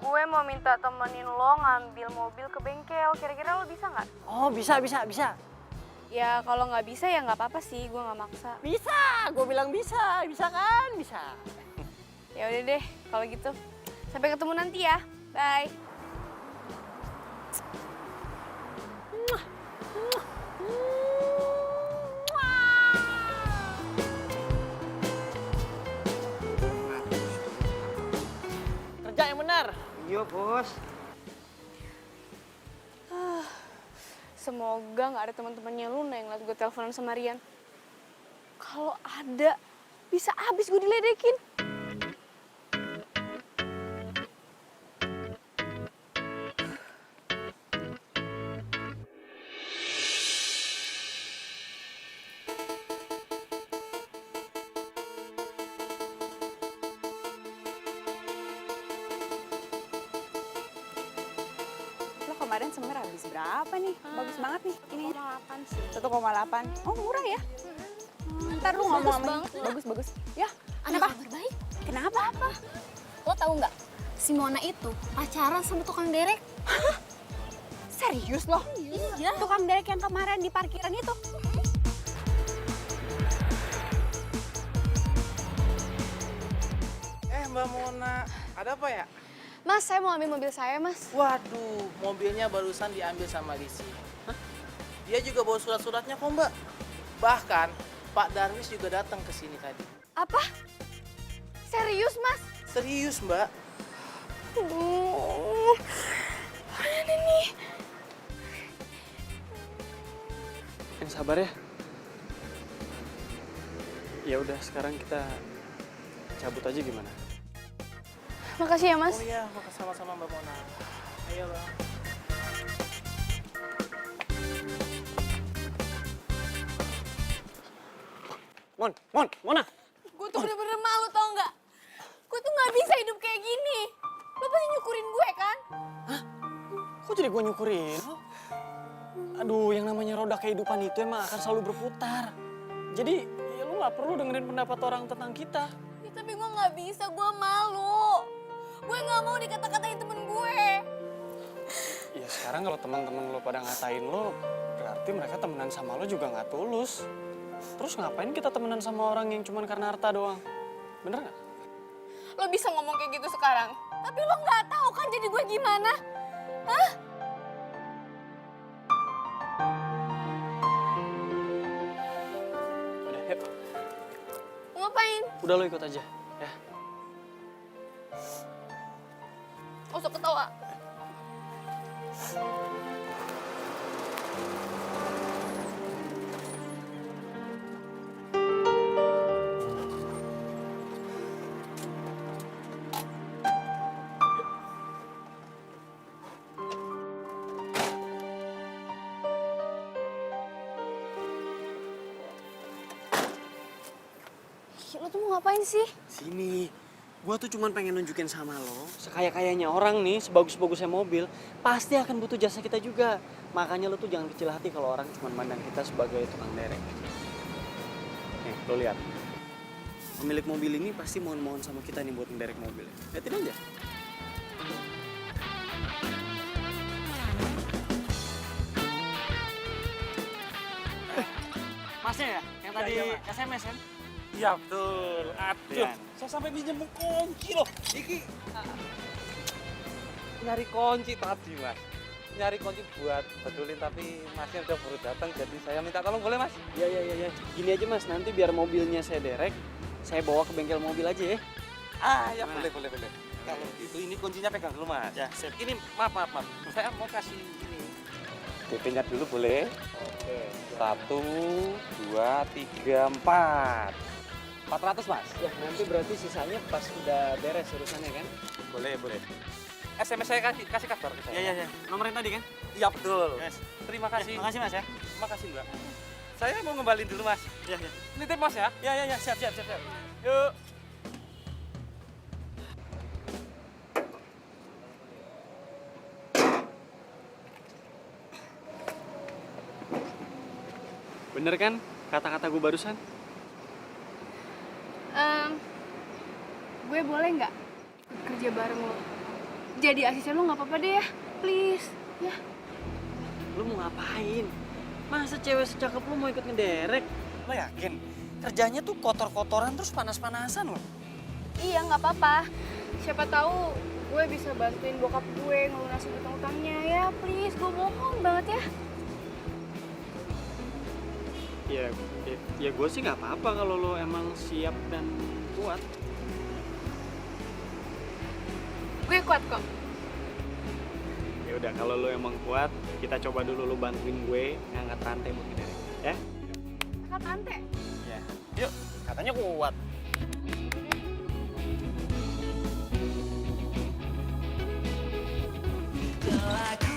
gue mau minta temenin lo ngambil mobil ke bengkel. Kira-kira lo bisa nggak? Oh, bisa. Ya kalau nggak bisa ya nggak apa-apa sih, gue nggak maksa. Bisa, gue bilang bisa kan? Bisa. Ya udah deh, kalau gitu. Sampai ketemu nanti ya. Bye. Kerja yang benar. Iya, Bos. Semoga nggak ada teman-temannya Luna yang ngeliat gue teleponan sama Rian. Kalau ada, bisa abis gue diledekin. Kemarin semer habis berapa nih? Bagus banget nih ini. 1,8 sih. 1,8. Oh, murah ya? Ntar lu ngomong sama bagus. Ya, kenapa? Kabar baik. Kenapa? Apa? Lo tahu nggak? Si Mona itu pacaran sama tukang derek. Serius loh? Iya. Tukang derek yang kemarin di parkiran itu. Mbak Mona, ada apa ya? Mas, saya mau ambil mobil saya, Mas. Waduh, mobilnya barusan diambil sama Lisi. Dia juga bawa surat-suratnya kok, Mbak. Bahkan Pak Darwis juga datang ke sini tadi. Apa? Serius, Mas? Serius, Mbak. Aduh, mana nih? Yang sabar ya. Ya udah, sekarang kita cabut aja gimana? Makasih ya, Mas. Oh iya, makasih sama-sama Mbak Mona. Ayo, Bang. Mona. Gue tuh bener-bener malu tau nggak? Gue tuh nggak bisa hidup kayak gini. Lo pasti nyukurin gue kan? Kok jadi gue nyukurin? Aduh, yang namanya roda kehidupan itu emang akan selalu berputar. Jadi ya lu nggak perlu dengerin pendapat orang tentang kita. Ya, tapi gue nggak bisa, gue malu. Gue nggak mau dikata-katain temen gue. Ya sekarang kalau teman-teman lo pada ngatain lo, berarti mereka temenan sama lo juga nggak tulus. Terus ngapain kita temenan sama orang yang cuma karena harta doang? Bener nggak? Lo bisa ngomong kayak gitu sekarang, tapi lo nggak tahu kan jadi gue gimana? Hah? Udah, yuk. Ngapain? Udah lo ikut aja, ya. Gak usah ketawa. Lo tuh mau ngapain sih? Sini, gua tuh cuman pengen nunjukin sama lo, sekaya-kayanya orang nih, sebagus-bagusnya mobil, pasti akan butuh jasa kita juga. Makanya lo tuh jangan kecil hati kalau orang cuma mandang kita sebagai tukang derek. Nih, lo lihat. Pemilik mobil ini pasti mohon-mohon sama kita nih buat ngederek mobilnya. Liatin aja. Masnya ya? Yang tadi SMS kan? Iya betul. Aduh, saya sampai minjem kunci loh. Iki nyari kunci tadi mas. Nyari kunci buat betulin tapi masnya udah baru datang jadi saya minta tolong boleh mas? Iya. Gini aja mas, nanti biar mobilnya saya derek, saya bawa ke bengkel mobil aja ya. Ah ya boleh. Kalau gitu ini kuncinya pegang dulu mas. Ya sip. Ini maaf. Saya mau kasih ini. DP-nya dulu boleh? Oke. 1, 2, 3, 4. 400 mas? Ya nanti berarti sisanya pas udah beres urusannya kan? Boleh. SMS saya kasih kabar ke saya. Iya. Nomor yang tadi kan? Iya betul. Yes. Terima kasih. Makasih mas ya. Makasih mbak. Saya mau ngembalin dulu mas. Iya. Nitip mas ya? Iya, siap. Yuk. Bener kan kata-kata gue barusan? Gue boleh nggak kerja bareng lo? Jadi asisten lo nggak apa-apa deh ya, please. Ya. Lu mau ngapain? Masa cewek secakep lu mau ikut ngederek? Lo yakin? Kerjanya tuh kotor-kotoran terus panas-panasan loh. Iya nggak apa-apa. Siapa tahu gue bisa bantuin bokap gue ngelunasin utang-utangnya ya, please. Gue mohon banget ya. Ya gue sih nggak apa-apa kalau lo emang siap dan kuat. Gue kuat kok. Ya udah kalau lo emang kuat, kita coba dulu lo bantuin gue ngangkat rantai buat ngederek, ya? Angkat rantai. Ya. Yuk, katanya kuat. Telah ku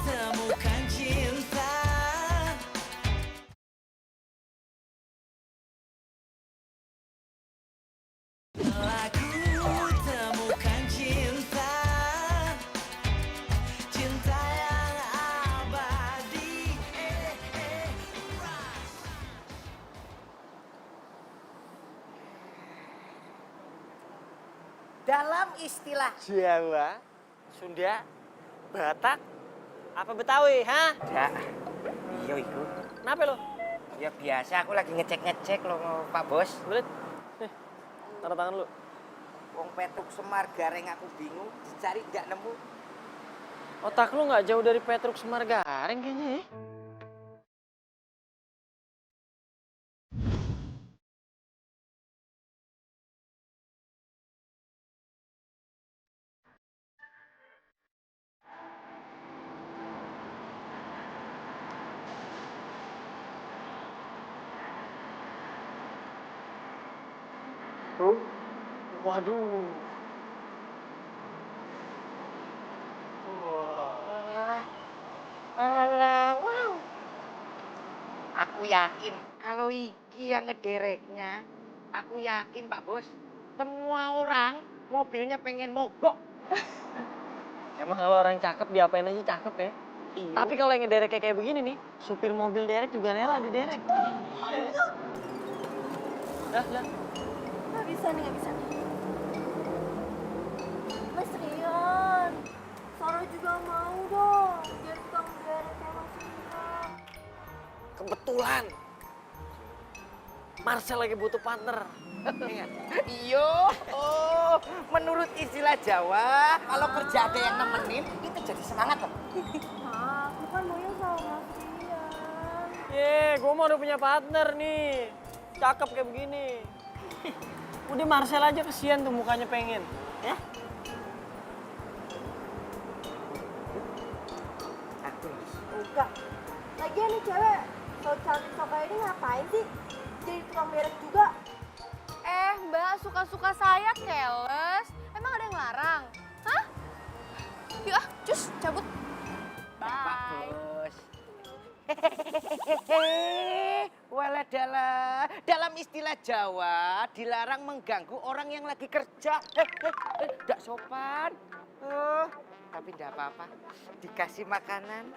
temukan cinta. Telah ku temukan cinta. Cinta yang abadi. Dalam istilah Jawa, Sunda, Batak, apa Betawi, ha? ya, iya itu. Kenapa lo? Ya biasa aku lagi ngecek loh Pak Bos. Belit. Tanda tangan lu. Wong Petruk Semar Gareng aku bingung, dicari nggak nemu. Otak lu nggak jauh dari Petruk Semar Gareng kayaknya ya. Waduh. Alah, wow. Aku yakin kalau iki yang ngedereknya, aku yakin Pak Bos, semua orang mobilnya pengen mogok. Emang kalau orang cakep diapain aja cakep ya. Iya. Tapi kalau yang ngederek kayak begini nih, supir mobil derek juga rela diderek. Dah, dah. Nggak bisa nih, nggak bisa nih. Mas Rian, Sarah juga mau dong jadi tukang derek kayak Mas Rian. Kebetulan Marcel lagi butuh partner. Iyo, menurut istilah Jawa, kalau kerja ada yang nemenin, itu jadi semangat loh. Nah, aku kan maunya sama Mas Rian. Gue mau udah punya partner nih. Cakep kayak begini. Udah Marcel aja kesian tuh mukanya pengen. Ya? Enggak. Lagian nih cewek, kalau cantik sok kayak ini ngapain sih? Jadi tukang derek juga. Mbak, suka-suka saya keles. Emang ada yang larang? Hah? Yuk ah, cus, cabut. Bye. Bagus. Waladala, dalam istilah Jawa dilarang mengganggu orang yang lagi kerja. Nggak sopan. Tapi nggak apa-apa, dikasih makanan.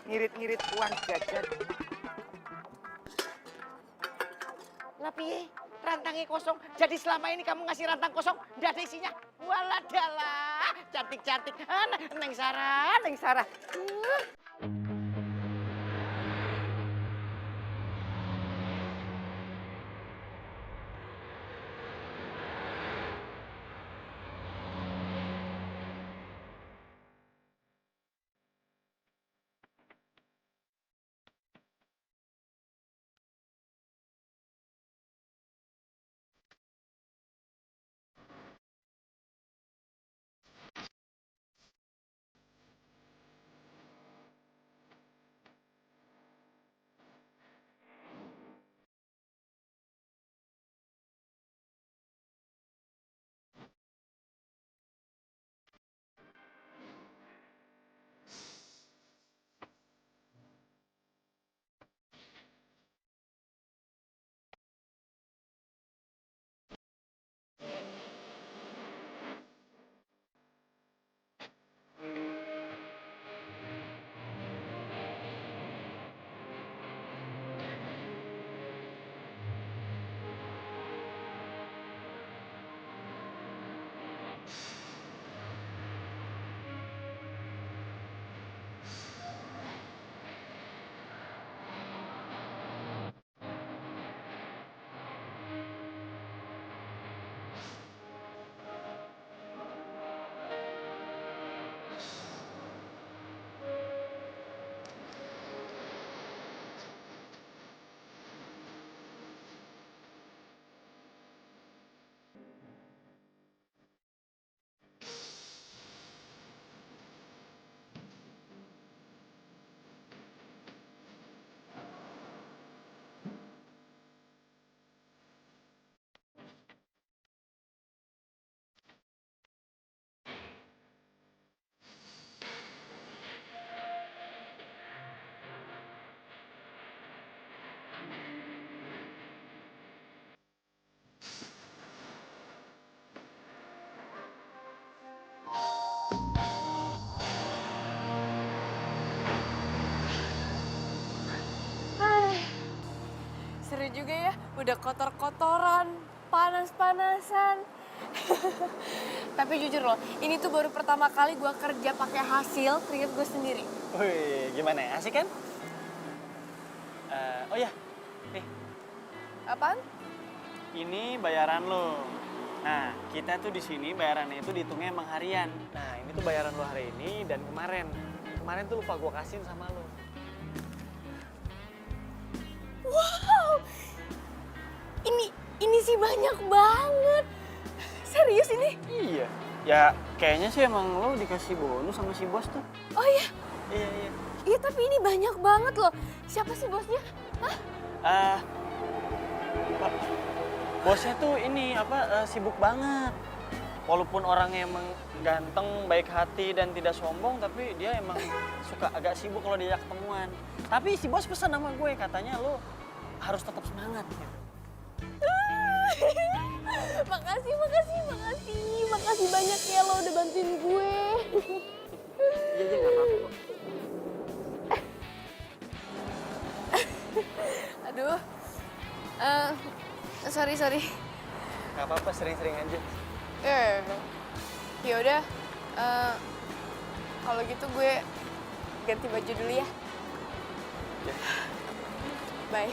Ngirit-ngirit uang jajan. Lah piye? Rantangnya kosong. Jadi selama ini kamu ngasih rantang kosong, nggak ada isinya. Waladala, cantik-cantik. Neng Sarah, Neng Sarah. Seru juga ya, udah kotor-kotoran, panas-panasan. Tapi jujur loh, ini tuh baru pertama kali gue kerja pakai hasil keringet gue sendiri. Wih, gimana ya? Asik kan? Oh ya, nih. Apaan? Ini bayaran lo. Nah, kita tuh di sini bayarannya itu dihitungnya emang harian. Nah, ini tuh bayaran lo hari ini dan kemarin. Kemarin tuh lupa gue kasihin sama lo. Wow, ini sih banyak banget. Serius ini? Iya. Ya, kayaknya sih emang lo dikasih bonus sama si bos tuh. Oh iya? Iya, iya. Iya, tapi ini banyak banget loh. Siapa sih bosnya? Hah? Bosnya tuh ini sibuk banget. Walaupun orangnya emang ganteng, baik hati dan tidak sombong, tapi dia emang suka agak sibuk kalau diajak ketemuan. Tapi si bos pesan sama gue, katanya lo harus tetap semangat gitu. Makasih banyak ya lo udah bantuin gue. Iya, nggak apa-apa kok. Aduh, Sorry. Gak apa-apa, sering-sering aja. Ya udah. Kalau gitu gue ganti baju dulu ya. Bye.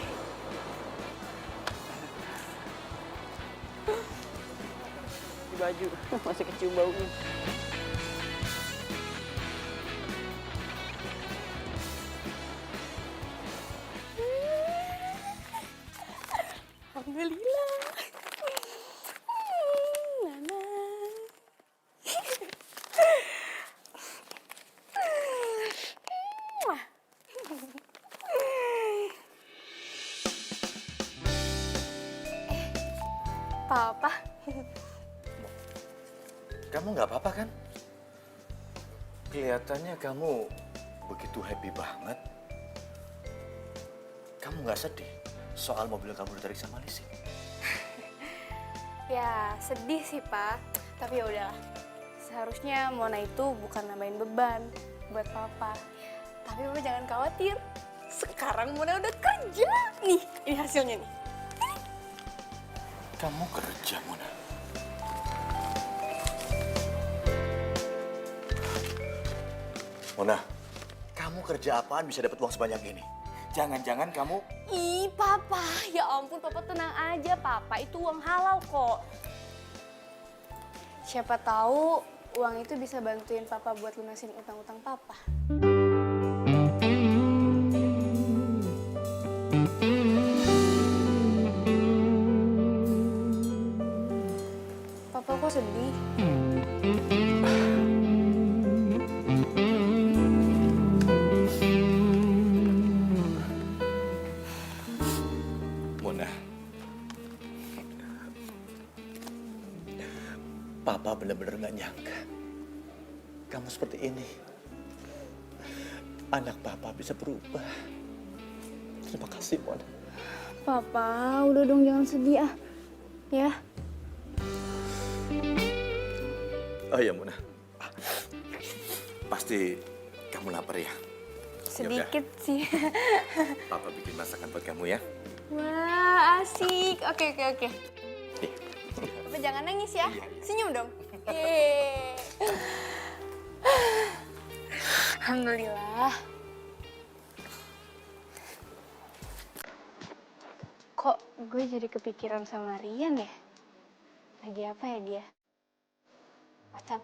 Di baju, masih kecium baunya. Alhamdulillah. Nana. Papa. Kamu nggak apa-apa kan? Kelihatannya kamu begitu happy banget. Kamu nggak sedih soal mobil kamu ditarik sama Lisi? Ya sedih sih Pak, tapi ya udahlah. Seharusnya Mona itu bukan nambahin beban buat Papa. Tapi Papa jangan khawatir. Sekarang Mona udah kerja. Nih, ini hasilnya nih. Kamu kerja, Mona. Mona, kamu kerja apaan bisa dapat uang sebanyak ini? Jangan-jangan kamu... Ih, Papa. Ya ampun, Papa tenang aja. Papa itu uang halal kok. Siapa tahu uang itu bisa bantuin Papa buat lunasin utang-utang Papa. Papa kok sedih? Mona, Papa benar-benar nggak nyangka kamu seperti ini. Anak Papa bisa berubah. Terima kasih, Mona. Papa, udah dong jangan sedih ah. Ya. Oh iya, Mona. Pasti kamu lapar ya? Sedikit sih. Papa bikin masakan buat kamu ya. Wah, asik. Oke. Papa jangan nangis ya. Senyum dong. Yeay. Alhamdulillah. Kok gue jadi kepikiran sama Rian ya? Lagi apa ya dia? WhatsApp.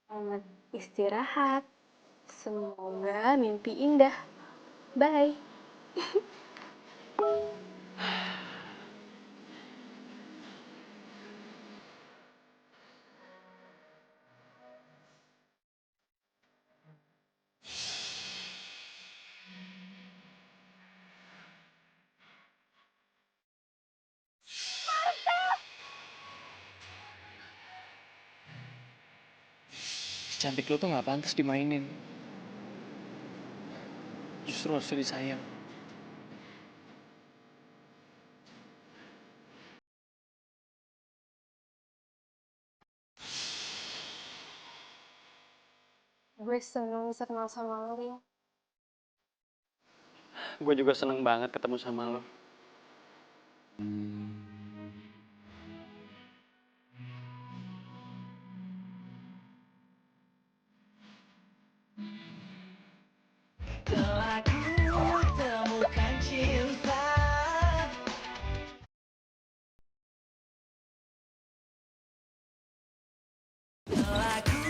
Selamat istirahat. Semoga mimpi indah. Bye. Cantik lo tuh gak pantas dimainin. Justru harus disayang. Gue seneng bisa kenal sama lo, Rian. Gue juga seneng banget ketemu sama lo. Telah ku temukan cinta. Telah ku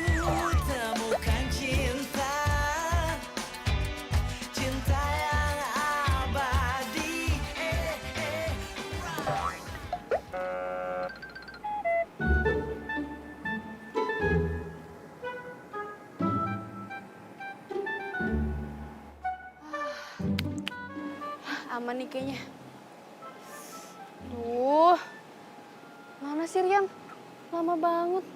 temukan cinta. Cinta yang abadi. Aman nih kayaknya. Duh, mana sih Rian? Lama banget.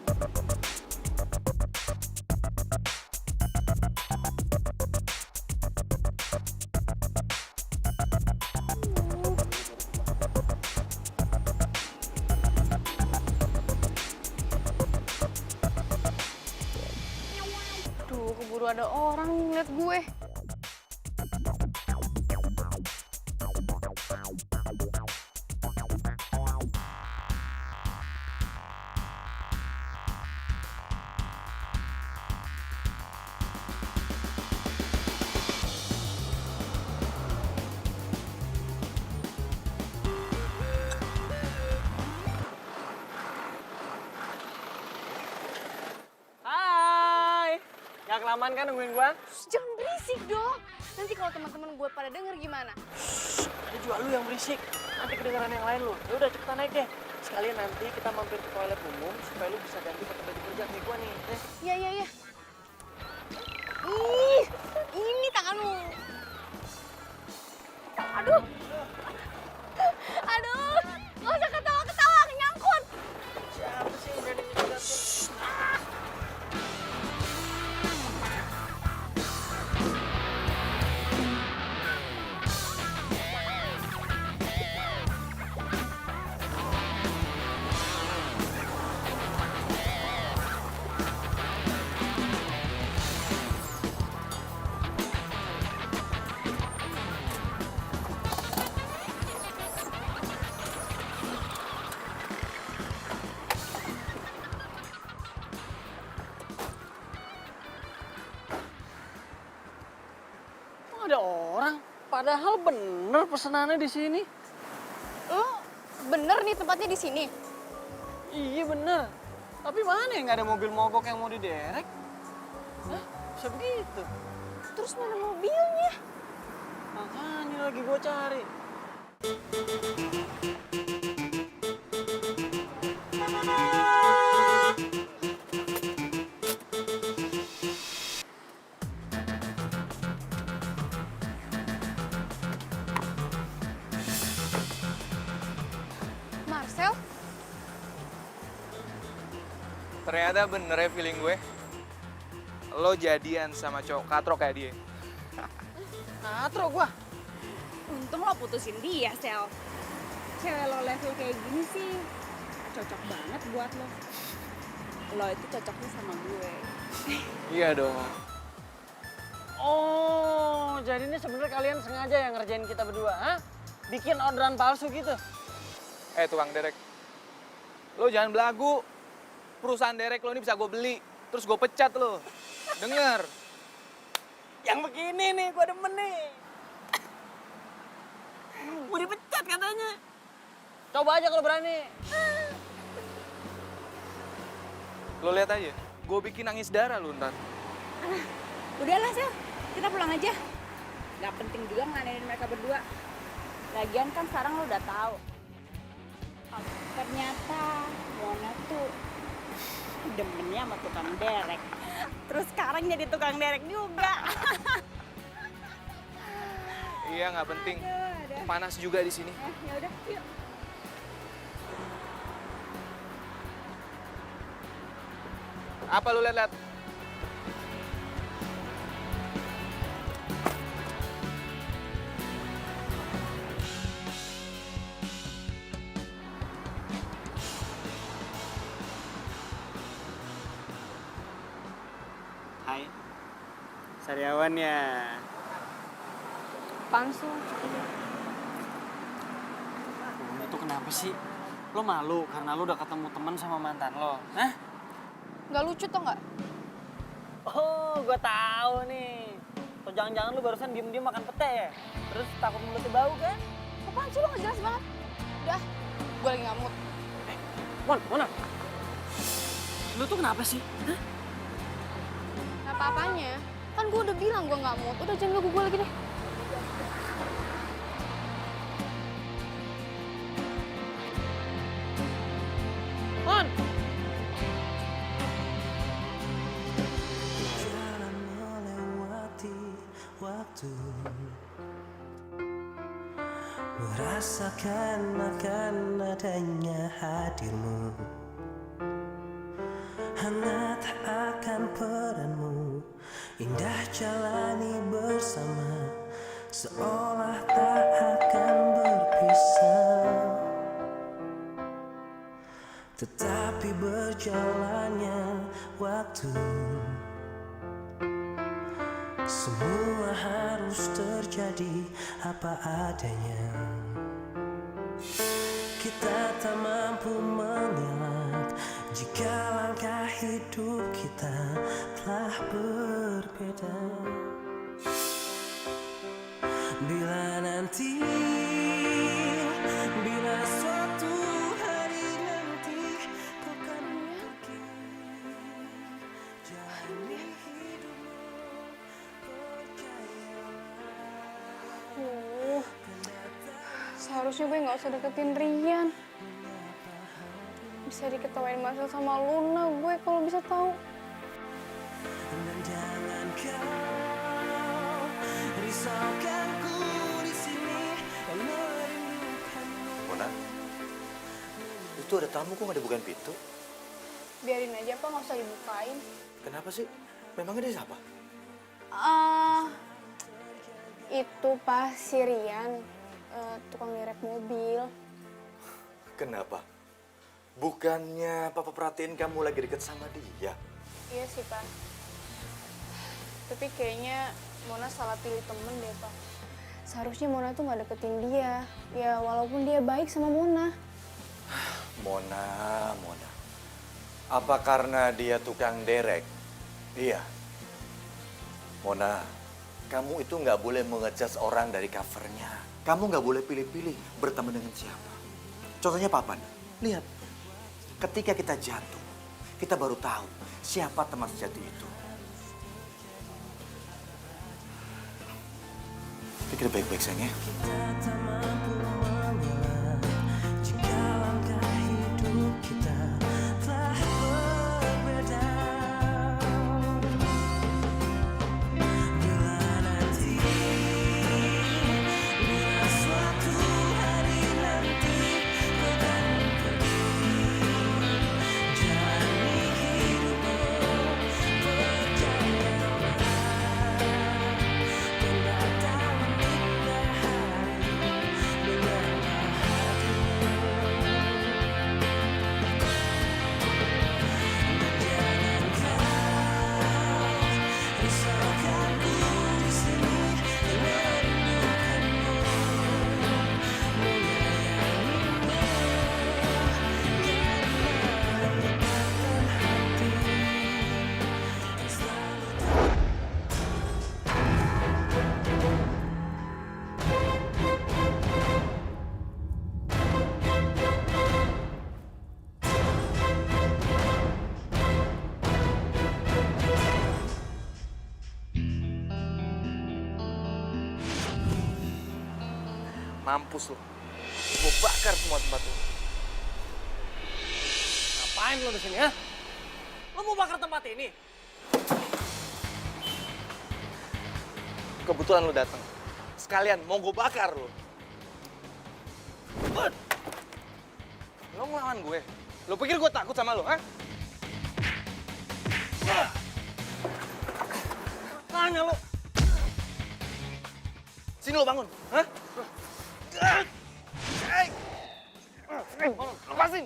Keburu ada orang ngeliat gue. Hai, gak kelamaan kan nungguin gua? Shh, jangan berisik dong. Nanti kalau teman-teman gue pada denger gimana? Ada juga lu yang berisik, nanti kedengeran yang lain lu. Ya udah cepetan naik deh. Sekalian nanti kita mampir ke toilet umum supaya lu bisa ganti pakai baju kerja kayak gua nih. Iya, iya, iya. Ih, ini tangan lu. Aduh. Aduh, nggak usah ketawa-ketawa, nyangkut. Siapa sih yang berani nyetir? Kok ada orang? Padahal bener pesenannya di sini. Lo bener nih tempatnya di sini? Iya bener. Tapi mana yang nggak ada mobil mogok yang mau diderek? Hah? Bisa begitu? Terus mana mobilnya? Makanya lagi gua cari. Marcel? Ternyata bener ya feeling gue. Lo jadian sama cowok katrok kayak dia. Katro gua. Untung lo putusin dia, Sel. Cewek lo level kayak gini sih cocok banget buat lo. Lo itu cocoknya sama gue. Iya dong. Oh, jadi ini sebenarnya kalian sengaja yang ngerjain kita berdua, ha? Bikin orderan palsu gitu. Tukang derek. Lo jangan belagu. Perusahaan derek lo ini bisa gue beli. Terus gue pecat lo. Denger. Yang begini nih, gua demen nih. Mau dipecat katanya. Coba aja kalau berani. Lo lihat aja. Gue bikin nangis darah lo ntar. Udahlah, Sel. Kita pulang aja. Gak penting juga ngeladenin mereka berdua. Lagian kan sekarang lo udah tahu. Ternyata Mona tuh demennya sama tukang derek. Terus sekarang jadi tukang derek juga. Iya nggak penting. Aduh. Panas juga di sini. Ya udah, yuk. Apa lu lihat-lihat? Hai. Sariawan ya. Pansu. Lo tuh kenapa sih? Lo malu karena lo udah ketemu teman sama mantan lo, hah? Gak lucu tau gak? Oh, gua tahu nih. Atau jangan-jangan lo barusan diem-diem makan pete ya? Terus takut mulutnya bau kan? Apaan sih lo gak jelas banget? Udah, gue lagi nggak mood. Mona. Lo tuh kenapa sih? Hah? Gak apa-apanya. Kan gue udah bilang gue nggak mood. Udah jangan ganggu gue lagi deh. Mon! Jalan melewati waktu, merasakan akan adanya hadirmu, hangat akan peranmu, indah jalani bersama, seolah tak akan berpisah. Tetapi berjalannya waktu, semua harus terjadi apa adanya. Kita tak mampu mengelak jika langkah hidup kita telah berbeda. Bila nanti, bila suatu hari nanti kau kan pergi, jalani hidupmu, percayalah. Seharusnya gue nggak usah deketin Rian. Bisa diketawain Marcel sama Luna gue kalau bisa tahu. Dan jangan kau risaukan ku di sini dan merindukanmu. Mona, itu ada tamu kok nggak dibukain pintu? Biarin aja Pak, nggak usah dibukain. Kenapa sih? Memangnya dia siapa? Itu Pak si Rian, tukang derek mobil. Kenapa? Bukannya papa perhatiin kamu lagi deket sama dia? Iya sih Pak. Tapi kayaknya Mona salah pilih temen deh Pak. Seharusnya Mona tuh nggak deketin dia. Ya walaupun dia baik sama Mona. Mona. Apa karena dia tukang derek? Iya. Mona, kamu itu nggak boleh mengejudge orang dari covernya. Kamu nggak boleh pilih-pilih berteman dengan siapa. Contohnya Papan, lihat. Ketika kita jatuh, kita baru tahu siapa teman sejati itu. Pikir baik-baik sayang ya. Kita tak mampu mengelak jika langkah hidup kita telah berbeda. Bila nanti, bila suatu hari nanti kau kan pergi, jalani hidupmu, percayalah. Dan datang indah hari menyapa hatimu. Dan jangan kau risaukan ku di sini dan merindukanmu, menyayangimu karena ikatan hati yang selalu. Mampus lo. Gue bakar semua tempat lo. Ngapain lo di sini ya? Lo mau bakar tempat ini? Kebetulan lo datang. Sekalian mau gue bakar lo. Lo ngelawan gue. Lo pikir gue takut sama lo, ha? Tanya lo. Sini lo bangun, ha? Lepasin.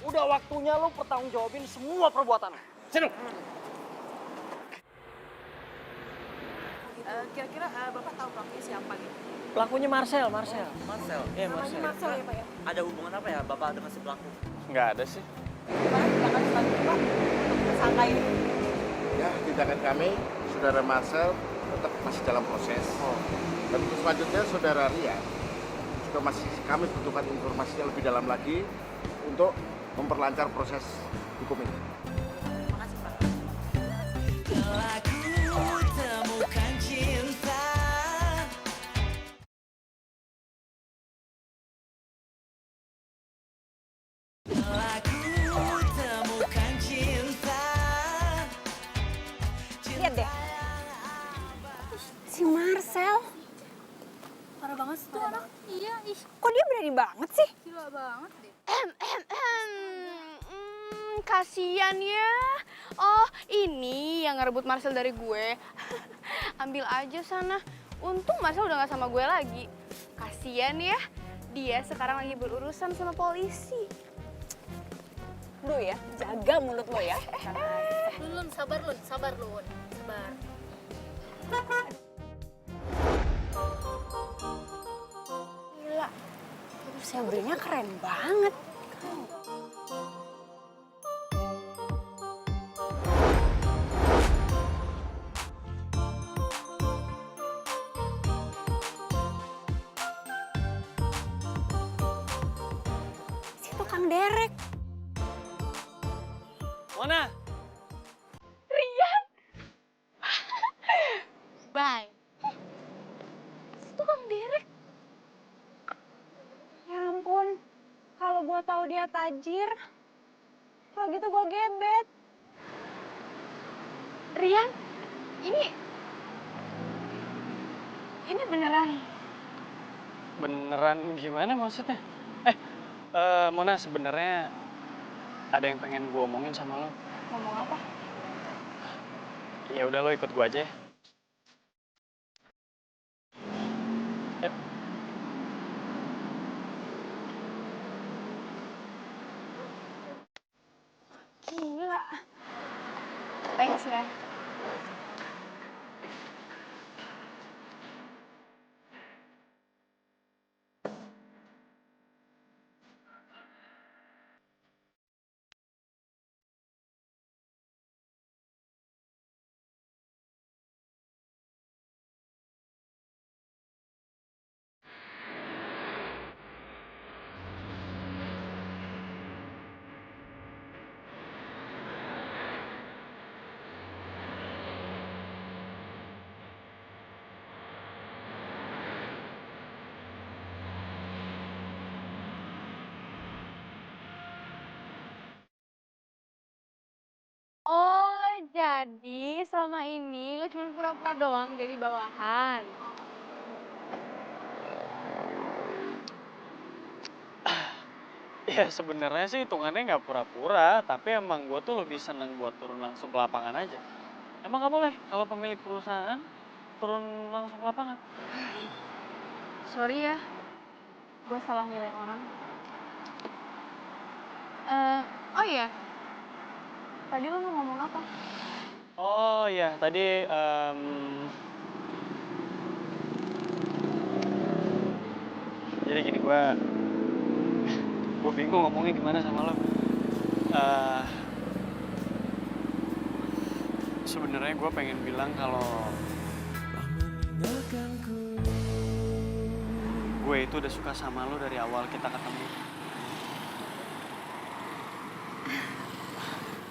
Udah waktunya lo pertanggungjawabin semua perbuatan. Sini. Kira-kira Bapak tahu pelakunya siapa gitu? Pelakunya Marcel. Iya, Namanya Marcel. Marcel ya Pak ya? Ada hubungan apa ya Bapak dengan si pelaku? Nggak ada sih. Gimana tindakan selanjutnya Pak? Tersangka ini? Ya, tindakan kami, Saudara Marcel tetap masih dalam proses. Dan untuk selanjutnya Saudara Rian juga masih kami butuhkan informasi yang lebih dalam lagi untuk memperlancar proses hukum ini. Makasih Pak. Telah ku temukan cinta. Telah ku temukan cinta. Lihat deh. Si Marcel. Parah banget sih tuh anak. Iya, ih. Kok dia berani banget sih? Gila banget deh. Kasian ya. Oh, ini yang ngerebut Marcel dari gue. Ambil aja sana. Untung Marcel udah gak sama gue lagi. Kasian ya. Dia sekarang lagi berurusan sama polisi. Lu ya, jaga mulut lo ya. Lun, sabar Lun. Sabar. Gila, sabrenya keren banget. Situ Kang Derek. Mona, Rian. Bye. Itu Kang Derek. Ya ampun, kalau gue tahu dia tajir, kalau gitu gue gebet. Rian, ini beneran. beneran gimana maksudnya? Mona, sebenarnya ada yang pengen gue omongin sama lo. Ngomong apa? Ya udah, lo ikut gue aja ya. Yuk. Gila. Thanks ya. Oh, jadi selama ini lo cuma pura-pura doang jadi bawahan. Ya sebenarnya sih hitungannya nggak pura-pura, tapi emang gue tuh lebih seneng buat turun langsung ke lapangan aja. Emang nggak boleh kalau pemilik perusahaan turun langsung ke lapangan? Sorry ya, gue salah nilai orang. Oh iya, tadi lo mau ngomong apa? Oh iya, tadi jadi gini, gue bingung ngomongnya gimana sama lo. Sebenarnya gue pengen bilang kalau gue itu udah suka sama lo dari awal kita ketemu.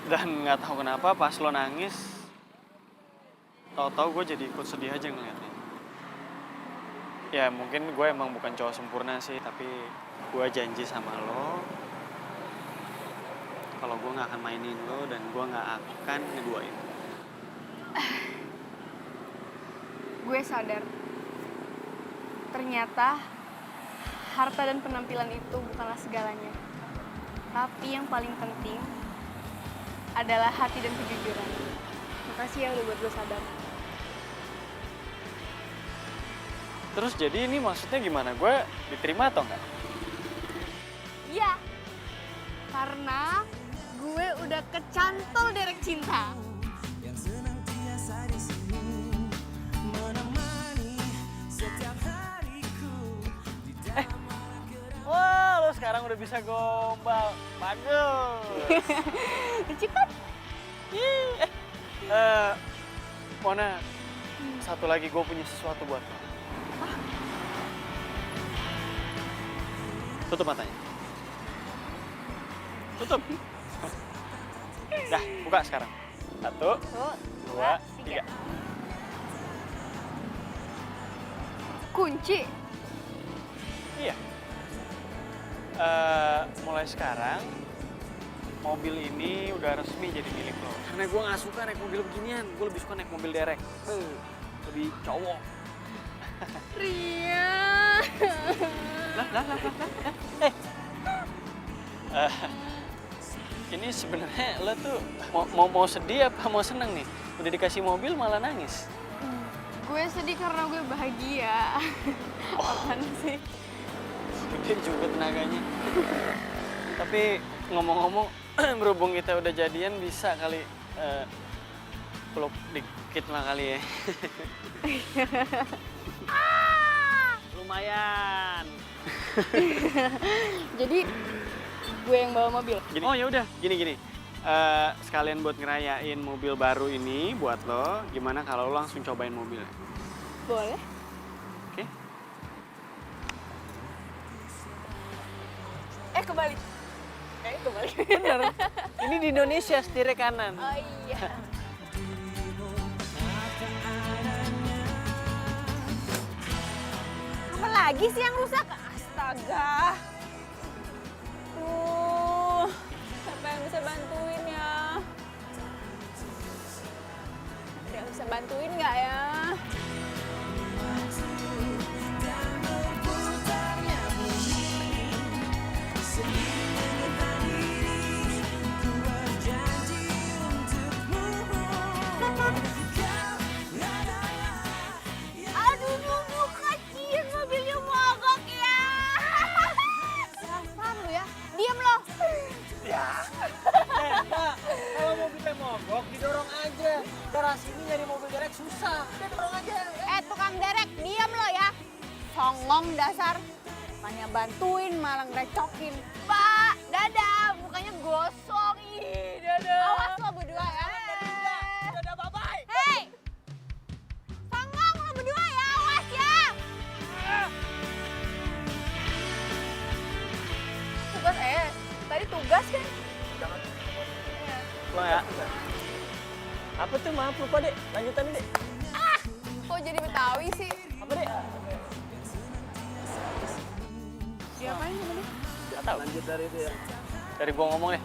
Dan nggak tahu kenapa pas lo nangis, tahu-tahu gue jadi ikut sedih aja ngeliatnya. Ya mungkin gue emang bukan cowok sempurna sih, tapi gue janji sama lo kalau gue nggak akan mainin lo dan gue nggak akan ngeduain. Gue sadar, ternyata harta dan penampilan itu bukanlah segalanya. Tapi yang paling penting adalah hati dan kejujuran. Makasih ya udah buat gue sadar. Terus jadi ini maksudnya gimana? Gue diterima atau enggak? Iya, karena gue udah kecantol derek cinta. Wah, lo sekarang udah bisa gombal. Bagus. Cepat. Mona, satu lagi gue punya sesuatu buat lo. Tutup matanya. Tutup. Dah, buka sekarang. 1, 2, 3. Kunci. Iya. Mulai sekarang mobil ini udah resmi jadi milik lo. Karena gue nggak suka naik mobil beginian, gue lebih suka naik mobil derek. Lebih cowok. Ria. Ini sebenarnya lo tuh mau sedih apa mau seneng nih? Udah dikasih mobil malah nangis. Gue sedih karena gue bahagia. Apaan sih? Gede juga tenaganya. Tapi ngomong-ngomong, berhubung kita udah jadian bisa kali peluk dikit lah kali ya. Lumayan. Jadi gue yang bawa mobil. Gini, oh ya udah, gini. Sekalian buat ngerayain mobil baru ini buat lo, gimana kalau lo langsung cobain mobilnya? Boleh. Oke? Kebalik. Kebalik. Bener. Ini di Indonesia setirnya kanan. Oh iya. Apa lagi sih yang rusak? Astaga. Siapa yang bisa bantuin ya? Ada yang bisa bantuin nggak ya? Aduh, nunggu kecil mobilnya mogok ya. Dasar lu ya. Diam lo. Mbak, kalau mobilnya mogok, didorong aja. Darah sini nyari mobil derek susah. Udah dorong aja. Tukang derek, diam lo ya. Songong dasar. Bukannya bantuin, malah ngerecokin. Pak, dadah, mukanya gosong. Ih, dadah. Awas lo berdua ya. Dadah, bye-bye. Hei! Songong lo berdua ya, awas ya. Tugas tadi tugas kan? Lo ya. Apa tuh, maaf lupa dek, lanjutan dek. Kok jadi Betawi sih? Apa dek? Diapain sama dia? Gak tau. Lanjut dari itu ya. Dari gua ngomong deh.